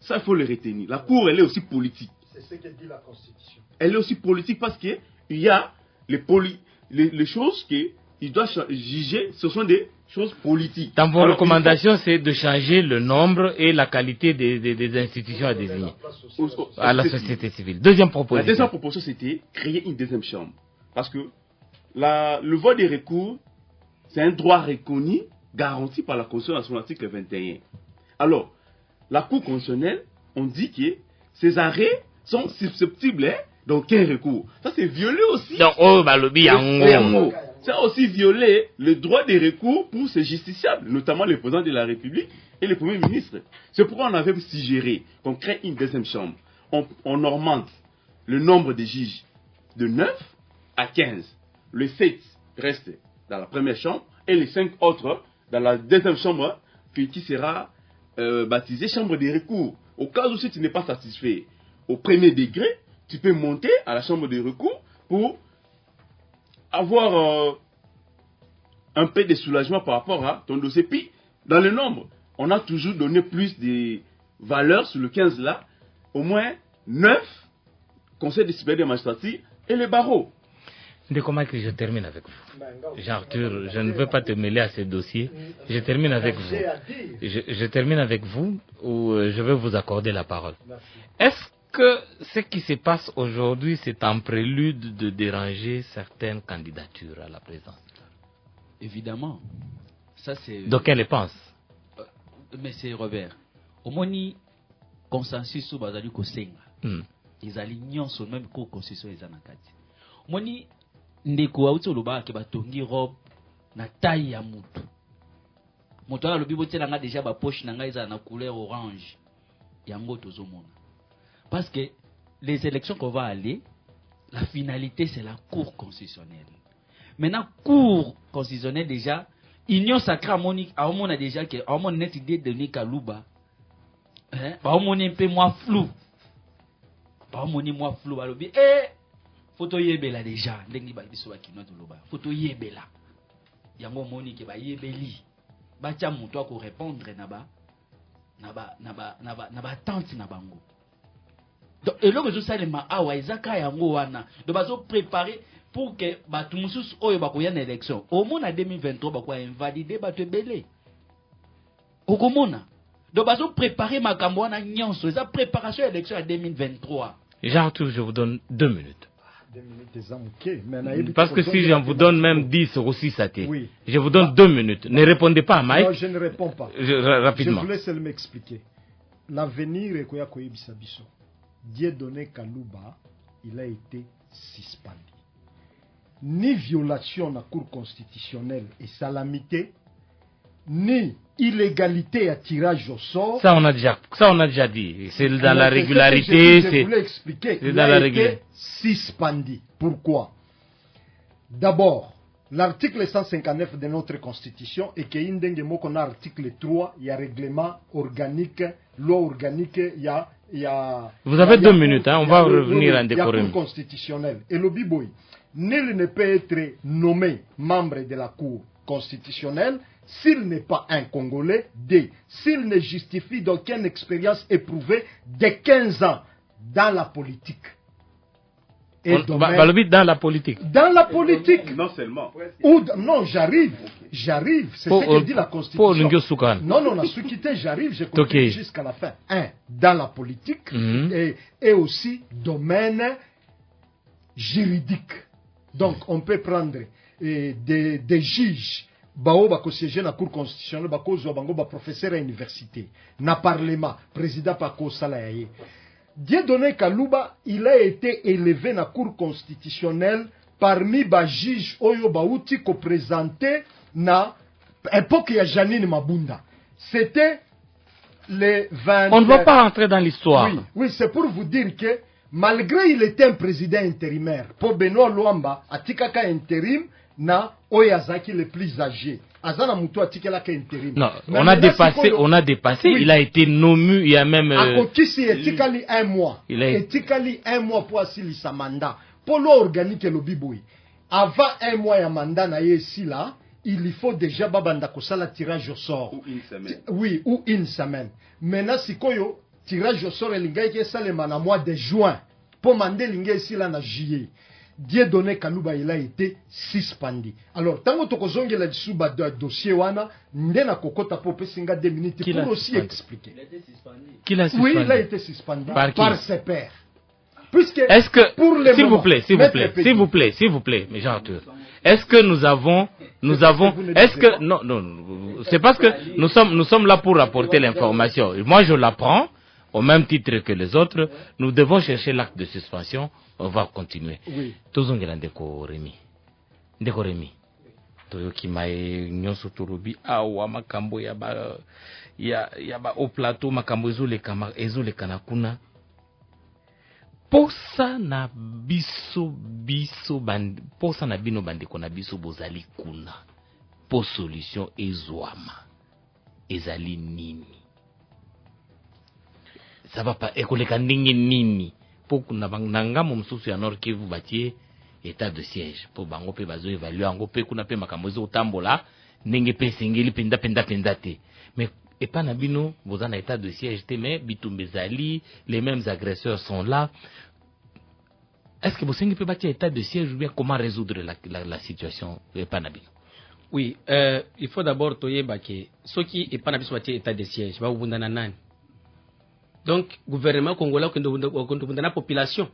Ça, il faut le retenir. La Cour, elle est aussi politique. C'est ce que dit la Constitution. Elle est aussi politique parce qu'il y a les choses qu'il doit juger, ce sont des choses politiques. Dans vos recommandations, c'est de changer le nombre et la qualité des institutions à désigner à la société civile. Deuxième proposition. La deuxième proposition, c'était créer une deuxième chambre. Parce que le vote des recours, c'est un droit reconnu, garanti par la Constitution dans son article 21. Alors, la Cour constitutionnelle, on dit que ces arrêts sont susceptibles d'aucun recours. Ça, c'est violer aussi. Donc, ça a aussi violé le droit des recours pour ces justiciables, notamment le président de la République et le Premier ministre. C'est pourquoi on avait suggéré qu'on crée une deuxième chambre. On augmente le nombre de juges de 9 à 15. Le 7 reste dans la première chambre et les 5 autres dans la deuxième chambre qui sera baptisée chambre des recours. Au cas où si tu n'es pas satisfait au premier degré, tu peux monter à la chambre des recours pour avoir un peu de soulagement par rapport à ton dossier. Puis, dans le nombre, on a toujours donné plus de valeurs sur le 15 là, au moins 9 conseils de supérieur de magistrature et les barreaux. Comment que je termine avec vous? Jean-Arthur, je ne veux pas te mêler à ces dossiers. Je termine avec vous. Je termine avec vous ou je vais vous accorder la parole. Est-ce que ce qui se passe aujourd'hui, c'est un prélude de déranger certaines candidatures à la présidence? Évidemment. Ça, c'est... Donc, quelle pense? Mais c'est Robert. Au moins, consensus sur Bazali Kosenga. Ils alignent sur le même cours constitution et Zanakati. Au moins, ndeko auti oloba ke batongi robe na taille ya mutu. Moto ala lobi bote nga déjà ba poche na nga eza na couleur orange. Yango tozomona. Parce que les élections qu'on va aller, la finalité c'est la Cour constitutionnelle. Maintenant Cour constitutionnelle déjà, Union sacrée harmonique, on a déjà que on a une idée de Nikaluba. Hein? On est un peu moins flou. On est moins flou balobi photo yebela déjà ndengi ba biso bakino to loba photo yebela yango moni ke ba yebeli ba tia muto ko répondre na ba tante na bango. Donc et là que je sais ma awa ezaka yango wana donc bazo préparer pour que batu mususu oyo bakoya na élection au moins en 2023 bako invalider batu belé okomona donc bazo préparer makambo wana nyonso eza préparation élection à 2023. Jean-Arthur, je vous donne 2 minutes. 2 minutes, parce que si j'en vous donne même 10 aussi, ça t'est. Oui. Je vous donne 2 minutes. Ne répondez pas à Mike. Non, je ne réponds pas. Rapidement. Je vous laisse m'expliquer. L'avenir est quoi Koyebisabiso. Dieudonné Kalouba, il a été suspendu. Ni violation de la Cour constitutionnelle et salamité, ni illégalité à tirage au sort. Ça on a déjà dit. C'est dans la régularité. Je voulais expliquer. C'est dans la régularité. Suspendu. Pourquoi? D'abord, l'article 159 de notre constitution et qu'il y a article 3, il y a règlement organique, loi organique, il y a vous avez 2 minutes, hein, on va revenir en décorum. Il y a cour constitutionnelle. Et le biboui, nul ne peut être nommé membre de la cour constitutionnelle s'il n'est pas un Congolais, s'il ne justifie d'aucune expérience éprouvée de 15 ans dans la politique. Dans la politique. Dans la politique. Non seulement. Non, j'arrive. C'est ce que dit la Constitution. Non, on a su quitter, j'arrive, je continue jusqu'à la fin. Dans la politique et aussi domaine juridique. Donc, on peut prendre des juges. Bao bako siéger na cour constitutionnelle bako zo bango ba professeur à université na parlement président bako salaye. Dieudonné Kalouba, il a été élevé na cour constitutionnelle parmi ba juges oyo bauti ko présenté na époque ya Janine Mabunda. C'était les 20. On ne va pas rentrer dans l'histoire. Oui, c'est pour vous dire que malgré il était un président intérimaire, pour Benoît Luamba atikaka intérim na oyazaki le plus âgé. Azana muto atikelaka intérim. Non, on a dépassé, oui. Il a été nommé, il y a même akokisi etikali 1 mois. Etikali 1 mois pour asili sa mandat. Pour l'organique le biboui. Avant 1 mois ya mandat na yesi là, il faut déjà babanda kosala tirage au sort. Ou une semaine. Oui, ou une semaine. Maintenant sikoyo tirage au sort elingai ke salema na mois de juin. Pour mander lingai ici là na juillet. Dieudonné Kalouba il a été suspendu. Alors tango tokozonge la disuba dossier wana ndena kokota po pesinga 2 minutes pour aussi expliquer. Il a été suspendu. Oui, il a été suspendu par ses pairs. Puisque est-ce que pour le s'il moment, vous plaît, mes gens, est-ce que nous avons est-ce que non, c'est parce que nous sommes là pour apporter l'information. Moi je la prends au même titre que les autres. Nous devons chercher l'acte de suspension. On va continuer. Oui. Tozongela ndeko Remi. Toyoki mae nyonso torobi awa makambo ya ba au plateau makambo ezole kana kuna. Posa na biso posa na bino bandeko na biso bozali kuna. Po solution ezwama. Ezali nini? Ça va pas ekoleka ndenge nini? Pour nanga mosusu ya Nord Kivu batie état de siège pour bango pe bazo évaluer ango pe kuna pe makambo zo tambola ndenge pe singeli penda te mais et pas na bino vous en état de siège te mais bitumbezali les mêmes agresseurs sont là. Est-ce que vous singeli pe batie état de siège ou bien comment résoudre la situation et pas na bino? Oui, il faut d'abord toyeba que ceux qui et pas na biso batie état de siège ba ubundana nani. Donc, gouvernement congolais contre la population.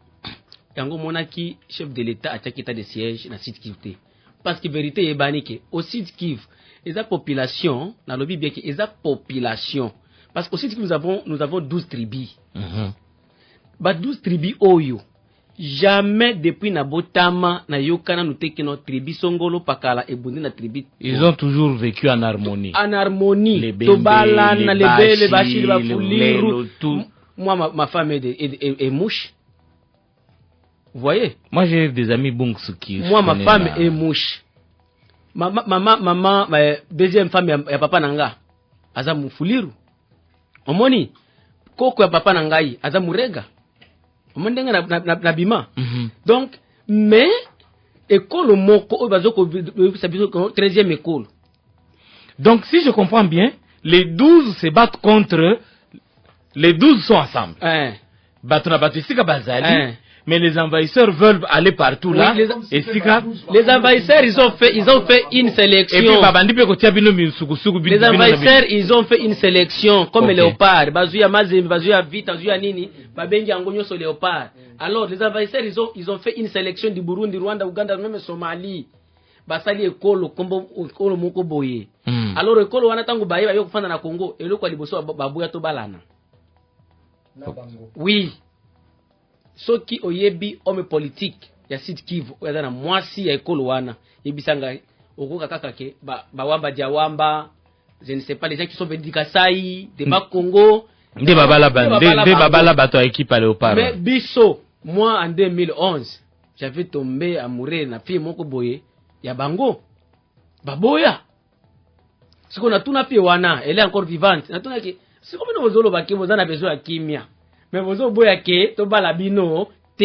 Et en gros, qui chef de l'État a état de siège dans Sud Kivu. Parce que vérité est bannique. Au Sud Kivu, les population, dans le bien que les population. Parce qu'au Sud Kivu, nous avons 12 tribus. 12 tribus oyo. Jamais depuis Nabotama, na Yokana, nous teke notre tribu Songolo, Pakala et Bundi na tribu. Ils ont toujours vécu en harmonie. En harmonie. Les Tobala, les Bachi, les Bafuliru. Moi, ma femme est mouche. Vous voyez? Moi, j'ai des amis Bongsuki. Moi, ma femme est mouche. Maman, deuxième femme, ya papa nanga. Aza Mufuliru. Omoni. Koko ya papa nangai. Aza Murega. Donc, mais école moko bazoko 13e école. Donc si je comprends bien, les 12 se battent contre les 12 sont ensemble. Mais les envahisseurs veulent aller partout là. Oui, les envahisseurs ils ont fait une sélection. Les envahisseurs ils ont fait une sélection comme les léopards. Bazuya Mazembe, Bazuya Vita, Bazuya Nini, Babengi Angonyo sur léopard. Alors les envahisseurs ils ont fait une sélection du Burundi, Rwanda, Ouganda, même Somalie. Basali ekolo kombo ekolo moko boye. Alors ekolo wana tango baye yo kufanda na Congo, eloko liboso babuya to balana. Oui. Ceux qui oyebi homme politique ya Sud Kivu oya na mwasi ya ekolo wana yebisanga okoka kaka ke ba wamba dia wamba je ne sais pas, les gens qui sont venus du Kasaï, des Bas-Congo. Des Babala bateau équipe à Léopard. Mais Bisso, moi en 2011, j'avais tombé amoureux na fille moko boye, ya bango. Baboya. Ce qu'on a tout na wana, elle est encore vivante. Na tout na ki, c'est comme nous ozolo baki, vous en avez besoin de kimia. Mais vous avez boya ke, to balabino, te.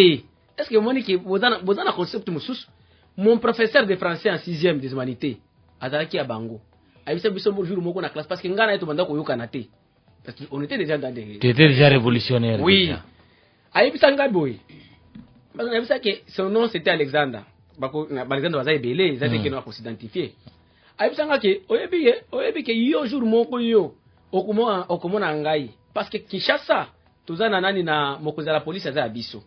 Est-ce que moi, vous avez un concept moussous? Mon professeur de français en 6e des humanités, Azalaki à Bango, a eu ce jour dans la classe parce que Ngana est au mandat au Kanate. Parce qu'on était déjà dans des. Tu étais déjà révolutionnaire. Oui. A eu ça Ngaboy. Parce qu'on a vu ça que son nom c'était Alexandre. Alexandre Waza Ebele, ils avaient qu'on s'identifier. A eu ça que, oyebi que yo jour moko yo, okomo na ngai. Parce que Kinshasa, tous en anani na mokoza la police aza abiso.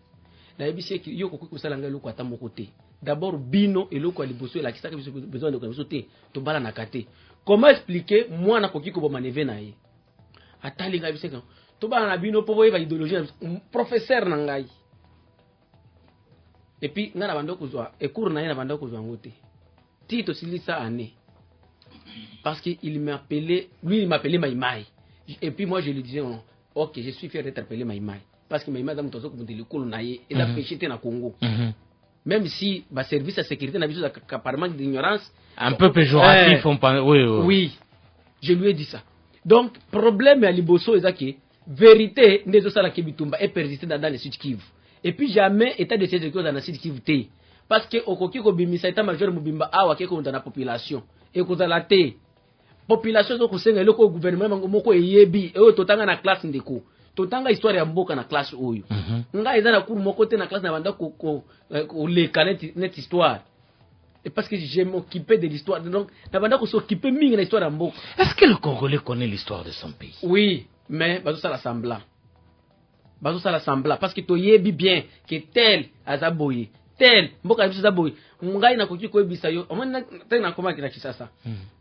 Na ebisi ki yo kokoki kosala ngai loko ata moko te. D'abord bino et loko aliboso la kisaka biso besoin de komiso te to bala na kate. Comment expliquer moi na koki ko bomaneve na ye? Atali ngai biseka to bala na bino po boyeba idéologie professeur na ngai. Et puis ngana bando kozwa e cours na ye na bando kozwa ngote. Ti to silisa année. Parce que il m'appelait, lui il m'appelait Maïmaï. Et puis moi je lui disais non, OK, je suis fier d'être appelé Maïmaï. Parce que Maïmaï dans tozo ko de l'école na ye et la péché na Congo. Même si le service de sécurité n'a besoin d'apparemment d'ignorance. Un peu péjoratif, on pense. Oui, je lui ai dit ça. Donc, problème à Liboso, c'est que vérité, est persistée dans le Sud Kivu. Et puis, jamais état de sécurité dans le Sud Kivu. Parce que, au Koki, Bimisa, état major, Mubimba, Awa, qui est dans la population. Et qu'on a la té. Population, le gouvernement, Moko et Yebi, et au total, dans la classe ndeko. Totanga histoire ya mboka na classe oyo. Nga eza na cour moko te na classe na banda ko le canet net histoire. Et parce que je m'occupais de l'histoire, donc na banda ko s'occuper mingi na histoire ya mboka. Est-ce que le Congolais connaît l'histoire de son pays? Oui, mais bazo ça l'assembla. Bazo ça l'assembla parce que to yebi bien que tel azaboye, tel mboka biso azaboye. Ngai na koki ko ebisa yo. On na tena comment ki na Kinshasa.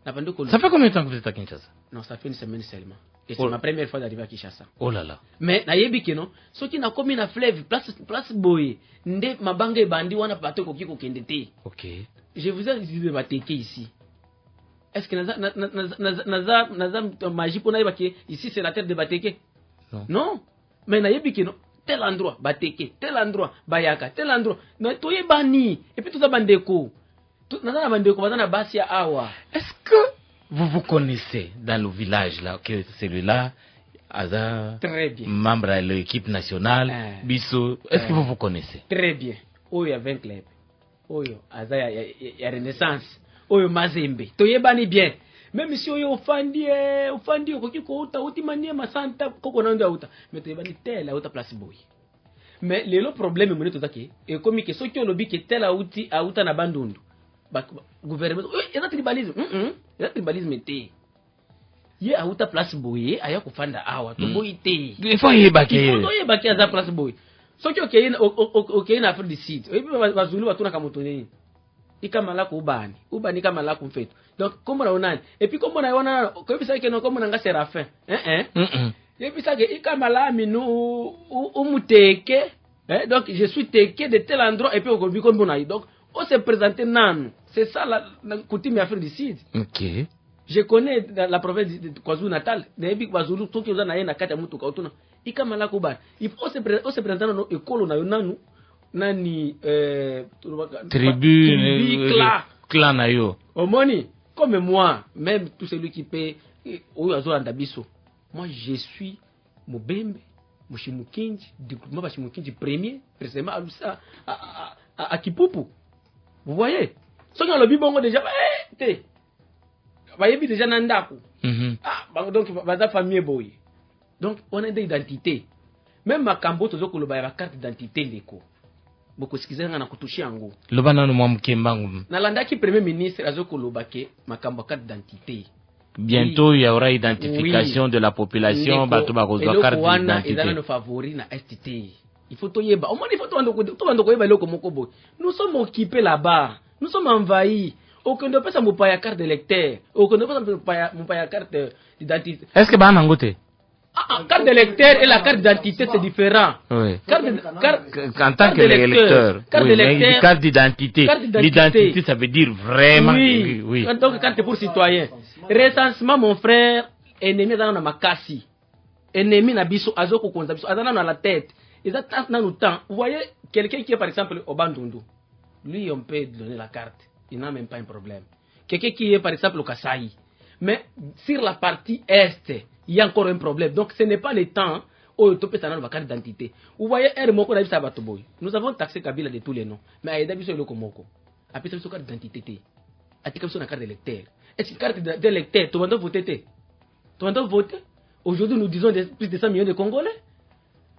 Na banda ko. Ça fait combien de temps que vous êtes à Kinshasa? Non, ça fait une semaine seulement. Et c'est ma première fois d'arriver à Kinshasa. Oh là là. Mais na yebi ke non, so ki na komi na fleuve place boye, nde mabanga bandi wana pato koki ko kendete. OK. Je vous ai dit de bateke ici. Est-ce que naza magie pour na que ici c'est la terre de bateke? Non. Non. Mais na yebi ke non, tel endroit bateke, tel endroit bayaka, tel endroit. Na to yebani et puis tout ça bandeko. Tout na bandeko bazana basia awa. Est-ce que vous connaissez dans le village là que celui-là Aza membre de l'équipe nationale Bisso, est-ce que vous connaissez? Très bien. Oyo ya 20 club. Oyo Aza ya Renaissance. Oyo Mazembe. Toyebani bien. Même si oyo ofandi okoki ko uta utimanie masanta koko nando uta. Mais toyebani tel auta place boy. Mais le problème mon tozaki et comme que soki olobi ke tel auta na bandundu. Gouvernement il y a tribalisme il y a tribalisme té ye auta place boye aya kufanda awa to boy té il faut yebake za place boye soki okay na Afrique du Sud et puis bazulu batuna kamotoni ikamala ko ubani kamala ko mfeto donc comme on a et puis comme on a wana ko bisa ke no comme on nga Séraphin et puis ça que ikamala minu umuteke donc je suis teke de tel endroit et puis on comme on a donc on s'est présenté nan. C'est ça la coutume Afrique du Sud. OK. Je connais la province de KwaZulu-Natal. N'ebi KwaZulu tout qui oza na ye na kata mutu kautuna. Ikamala ko ba. Il faut se présenter dans école na yo nanu nani tribu clan na yo. Omoni comme moi, même tout celui qui peut oyo azo andabiso. Moi je suis Mobembe, Mushimukinji, développement Mushimukinji premier, précisément à Kipupu. Vous voyez? Si on a le bibongo déjà, déjà nandaku. Donc, la famille boy. Donc, on a des identités. Même ma cambo, tu as la carte d'identité d'éco. Beaucoup ce qu'ils ont à toucher en gros. Le banane moi mkembangu. Nalanda qui premier ministre a zokolobaké ma cambo carte d'identité. Bientôt il y aura identification de la population, batuba kozwa carte d'identité. Et là nos favoris na STT. Il faut toyeba. Au moins il faut tout. Nous sommes occupés là-bas. Nous sommes envahis. Aucun ne peut pas me payer carte d'électeur. Aucun ne peut pas me payer carte d'identité. Est-ce que Banangote? Carte d'électeur et la carte d'identité, c'est différent. Oui. En tant qu'électeur, carte d'identité. L'identité, l'identité, ça veut dire vraiment. Oui. Donc, carte pour citoyen. Recensement, mon frère, ennemi dans ma makasi. Ennemi na biso, azoko konza biso, azana na la tête. Ils attendent dans le temps. Vous voyez, quelqu'un qui est par exemple au Bandundu, lui, on peut donner la carte. Il n'a même pas un problème. Quelqu'un qui est par exemple au Kasaï. Mais sur la partie Est, il y a encore un problème. Donc ce n'est pas le temps où il peut s'en carte d'identité. Vous voyez, nous avons taxé Kabila de tous les noms. Mais il y a des gens qui ont appelé ça carte d'identité. Il y a des carte d'électeur. Est-ce que carte d'électeur, tu vas voter? Tu vas voter? Aujourd'hui, nous disons plus de 100 millions de Congolais.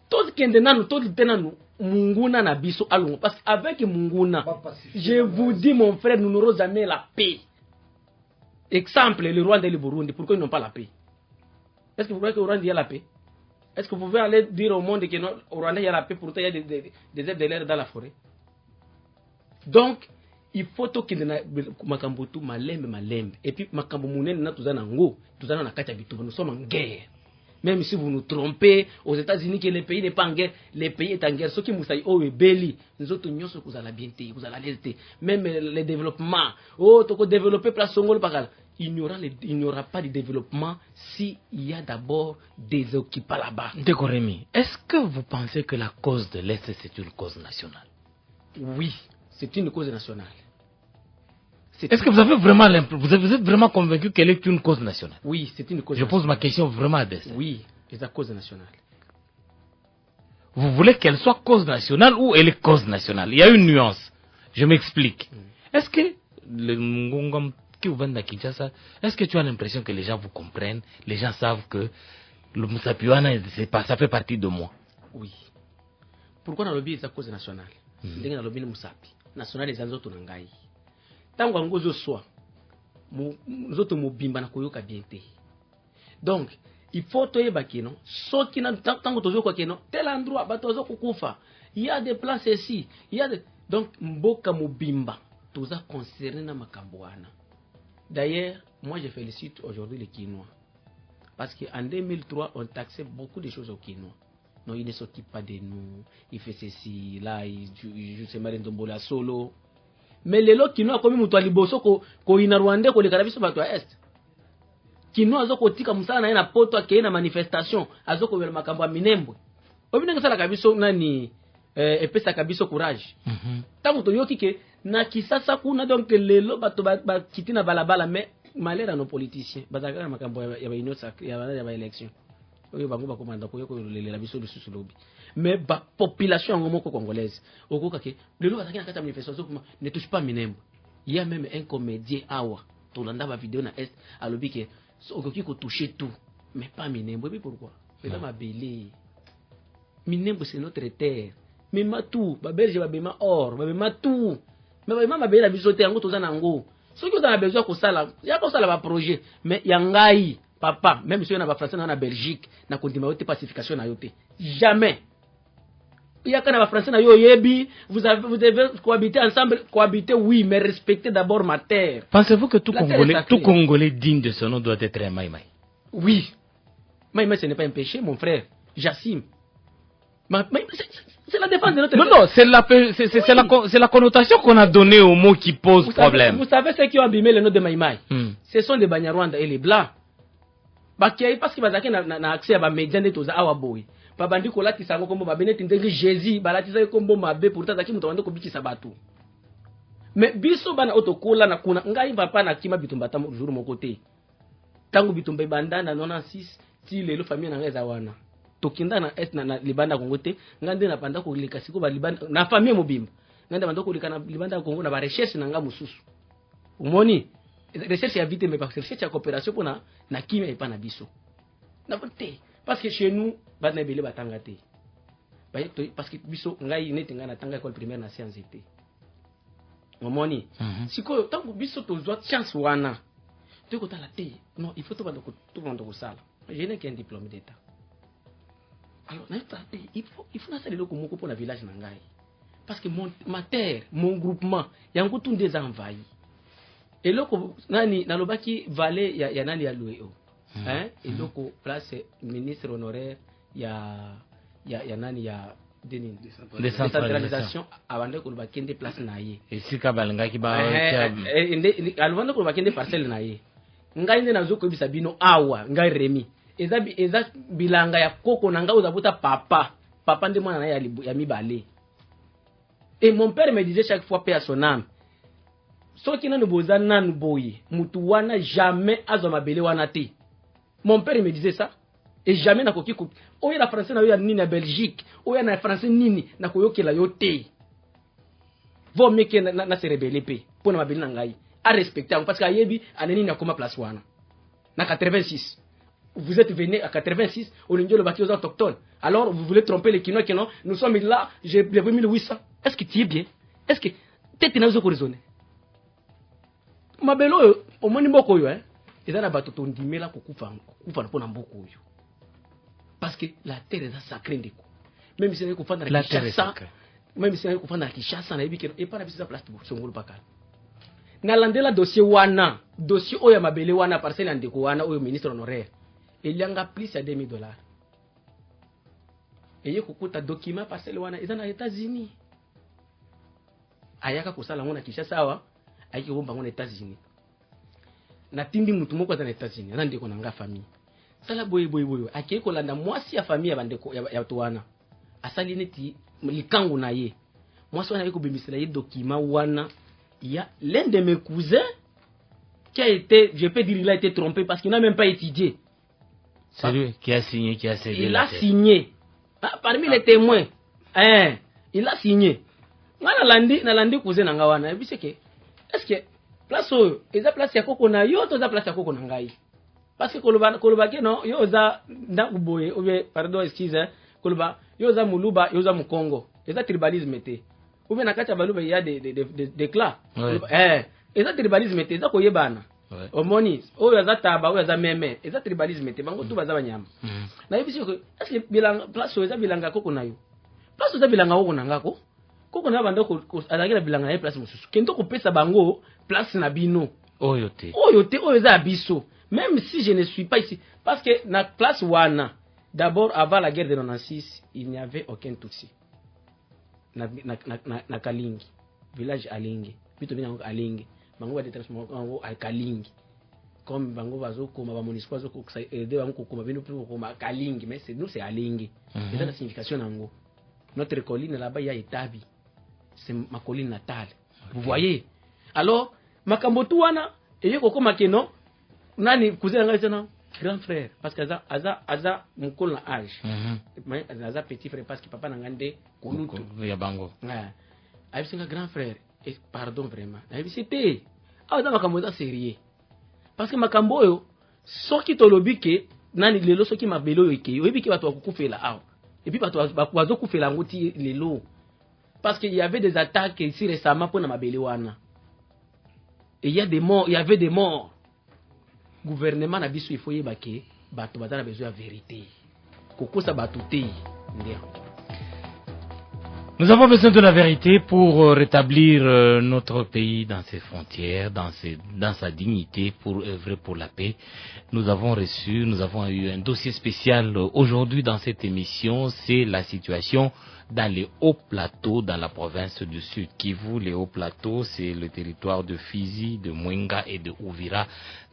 Tous qui sont Munguna na biso alungu. Parce qu'avec Munguna, je vous dis, mon frère, nous n'aurons jamais la paix. Exemple, le Rwanda et le Burundi, pourquoi ils n'ont pas la paix? Est-ce que vous croyez qu'au Rwanda il y a la paix? Est-ce que vous pouvez aller dire au monde qu'au Rwanda il y a la paix, pourtant il y a des êtres de l'air dans la forêt? Donc, il faut que Makambutu malembe. Et puis, Makambu Mounen, nous sommes en guerre. Même si vous nous trompez, aux États-Unis, que le pays n'est pas en guerre, le pays est en guerre. Ce qui nous a dit, Beli, nous autres, vous allez bien, vous allez l'aise. Même le développement, tu développer place Songol, il n'y aura pas de développement s'il y a d'abord des occupants là-bas. Décoremi, est-ce que vous pensez que la cause de l'Est, c'est une cause nationale? Oui, c'est une cause nationale. Est-ce que vous êtes vraiment convaincu qu'elle est une cause nationale? Oui, c'est une cause nationale. Je pose ma question vraiment à dessein. Oui, c'est la cause nationale. Vous voulez qu'elle soit cause nationale ou elle est cause nationale? Il y a une nuance. Je m'explique. Est-ce que le Ngongom qui vous vend à Kinshasa, est-ce que tu as l'impression que les gens vous comprennent? Les gens savent que le Moussapiwana, ça fait partie de moi? Oui. Pourquoi dans le lobby c'est la cause nationale? Dans le lobby Moussapi. National des Anzoto Nangai. Tango ngozo soa nous autres mobimba na koyoka bien te. Donc il faut toyeba keno so kina tango tozo kwa keno tel endroit ba tozo kukufa, il y a des places ici, il y a des... donc mboka mobimba toza concerné na makamboana. D'ailleurs moi je félicite aujourd'hui les Kinois parce qu'en 2003 on taxait beaucoup de choses aux Kinois. Non, il ne s'occupe pas de nous, il fait ceci, là il se marie ndombola solo. Mais les lots qui n'ont commis mutual liboso ko ina Rwanda ko le karabiso bato à est. Qui n'ont azoko tika musana na poto ke na manifestation azoko wel makambo minembo. Obina ngasala kabiso nani epesa kabiso courage. Tango to yoki ke na kisasa kuna donc lelo bato ba kitina balabala mais malheur nos politiciens. Bazaka makambo ya ba union sacrée ya ba élection. Oyo bango ba komanda ko yoko le la biso de susulobi. Mais la population congolaise, ne touche pas Minembo. Il y a même un comédien Awa, tout le monde a vidéo na est, à l'objet que toucher tout, mais pas Minembo. Et pourquoi? C'est dans ma belle. Minembo c'est notre terre. Mais ma tout, ma belge va bema or, va bema tout. Mais ma belle a bisoté en gros tous en ango. Ce que vous avez besoin pour ça là, il y a pas ça là projet, mais yangai papa, même si on a français dans la Belgique, na continuité de pacification na yoté. Jamais. Il y a quand même français na yo yebi, vous devez cohabiter ensemble, cohabiter oui, mais respectez d'abord ma terre. Pensez-vous que tout Congolais digne de son nom doit être un Maïmaï? Oui. Maïmaï ce n'est pas un péché, mon frère. Jassim. C'est la défense de notre... Non, c'est la connotation qu'on a donnée au mot qui pose problème. Vous savez ceux qui ont abîmé le nom de Maïmaï? Ce sont les Banyarwanda et les Blancs. Parce qu'ils ont accès à la médiane de Toza Awaboui. Babandi ko lati sango kombo babene tindeli Jésus balati sa kombo mabe pourtant zaki muto wande ko biki sabatu. Mais biso bana otokola na kuna ngai papa na kima bitumba tamu jour mon côté. Tango bitumba banda na 96 ti lelo famille na ngeza wana. Tokinda na est na libanda Kongo te ngande na panda ko lika siko ba libanda na famille mobimba. Ngande banda ko lika na libanda Kongo na ba recherche na nga mususu. Umoni recherche ya vite mais pas recherche ya coopération pona na kima et pas na biso. Na voté. Parce que chez nous, parce que biso ngai neti nga na tanga école primaire na sciences été. Momoni. Siko tango biso tozwa chance wana. Tu ko tala te. Non, il faut tout vendre au sala. Je n'ai qu'un diplôme d'état. Alors, il faut na sala loko moko pour la village na ngai. Parce que ma terre, mon groupement, yango tous des envahis. Et loko nani na lobaki vallée ya nani ya loué. hein eloko place ministre honoraire ya nani ya décentralisation abande ko bakende place na ye esika balingaki ba alwanda ko bakende parcelle na ye ngai nde nazoko bisa bino awa ngai Remi eza bilanga ya koko na ngai uzabuta papa nde mwana na ya mibale. Et mon père me disait chaque fois paix à son âme, soki nanu boza nanu boye mutu wana jamais azoma bele wana te. Mon père me disait ça et jamais na koki ko oya na français na yo nini na Belgique oya na français nini na koyokela yo te. Vaut mieux que na se rebeller pe pour na mabeli na ngai à respecter parce que ayebi aneni na koma place wana na 86. Vous êtes venu à 86 au Lingio le baki aux autochtones. Alors vous voulez tromper les Kinois que non, nous sommes là, j'ai 1800. Est-ce que tu es bien? Est-ce que tu es dans une raisonner? Mabelo au moni mboko yo hein. Ils ont bateau ton dimela kukufa pona mboko yo. Parce que la terre est sacrée ndeko. Même si on est dans la Kinshasa, même si on est dans la Kinshasa na ebike et pas na bisa place pour songolo pakala. Na landela dossier wana, dossier oya mabele wana parcelle ndeko wana oyo ministre honoraire. Il y a plus de $2,000. Et il y a un document parcelle wana ils sont aux États-Unis. Ayaka kosala ngona Kinshasa wa ayiki bomba ngona États-Unis. Na tindi mutu moko za États-Unis, na ndeko na nga famille. Sala boye akiki kolanda mwasi ya famille ya bandeko ya to wana. Asali neti likangu na ye. Mwasi wana ayiko bemisela ye document wana. Il y a l'un de mes cousins qui a été, je peux dire il a été trompé parce qu'il n'a même pas étudié. C'est lui qui a signé, qui a cédé. Il a signé. Ah, parmi les témoins. Il a signé. Na landi cousin nanga wana. Et puis c'est que est-ce que place oyo eza place ya koko na yo to za place ya koko na ngai? Parce que koloba ke non yo za nda uboye obe pardon excuse koloba yo za muluba yo za mukongo. Eza tribalisme te. Obe na kati ya baluba il y a des clans. Eza tribalisme te eza koyebana. Omoni oyo za taba oyo za meme eza tribalisme te bango tu baza banyama. Na yebisi ko est-ce que bilanga place oyo za bilanga koko na yo? Place oyo za bilanga koko na ngako? Koko na banda ko azakela bilanga na place mususu. Kento ko pesa bango place na bino. Oyo te oyo za biso. Même si je ne suis pas ici parce que na place wana d'abord avant la guerre de 96 il n'y avait aucun Tutsi. Na Kalingi village Alingi plutôt bien Alingi bango ba détachement bango Kalingi comme bango bazo koma ba municipal zo ko aider bango koma bino pour koma Kalingi mais c'est Alingi c'est la signification nango. Notre colline là-bas il y a Etabi c'est ma colline natale vous voyez alors makambotu wana eyeko koma keno nani cousin nga tena grand frère parce que aza mukolo na âge mais aza petit frère parce que papa nangande kolutu ya bango abisinga grand frère et pardon vraiment abisité aza makambo za sérieux parce que makambo yo soki tolobi ke nani lelo soki mabelo yo ke yo ebiki bato bakufela aw et puis bato bazo kufela ngoti lelo parce qu'il y avait des attaques ici récemment pour na mabele wana et il y a des morts, il y avait des morts. Gouvernement na biso il faut yebake bato bazana besoin de vérité. Kokosa bato te ndia. Nous avons besoin de la vérité pour rétablir notre pays dans ses frontières, dans sa dignité, pour œuvrer pour la paix. Nous avons eu un dossier spécial aujourd'hui dans cette émission, c'est la situation dans les hauts plateaux dans la province du Sud Kivu. Les hauts plateaux, c'est le territoire de Fizi, de Mwenga et de Ouvira.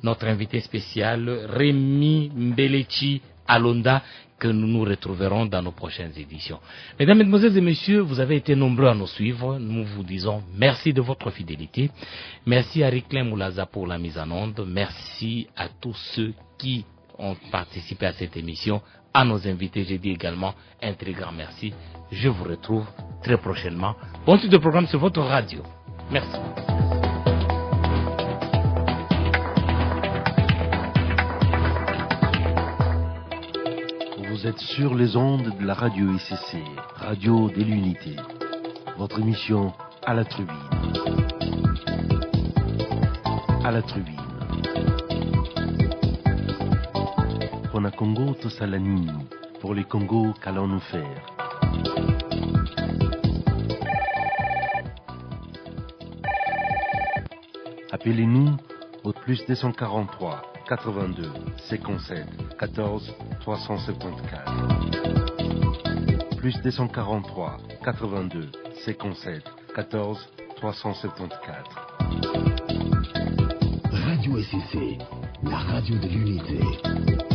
Notre invité spécial, Rémi Mbelechi Alonda, que nous nous retrouverons dans nos prochaines éditions. Mesdames, Mesdemoiselles et Messieurs, vous avez été nombreux à nous suivre. Nous vous disons merci de votre fidélité. Merci à Riclin Moulaza pour la mise en onde. Merci à tous ceux qui ont participé à cette émission. À nos invités, j'ai dit également un très grand merci. Je vous retrouve très prochainement. Bon suite de programme sur votre radio. Merci. Vous êtes sur les ondes de la radio ICC, Radio de l'Unité. Votre émission à la tribune. À la tribune. Pour le Congo, tout ça la nuit. Pour les Congos, qu'allons-nous faire? Appelez-nous au plus 243 82 57 14 374. Plus 243 82 57 14 374. Radio SCC, la radio de l'unité.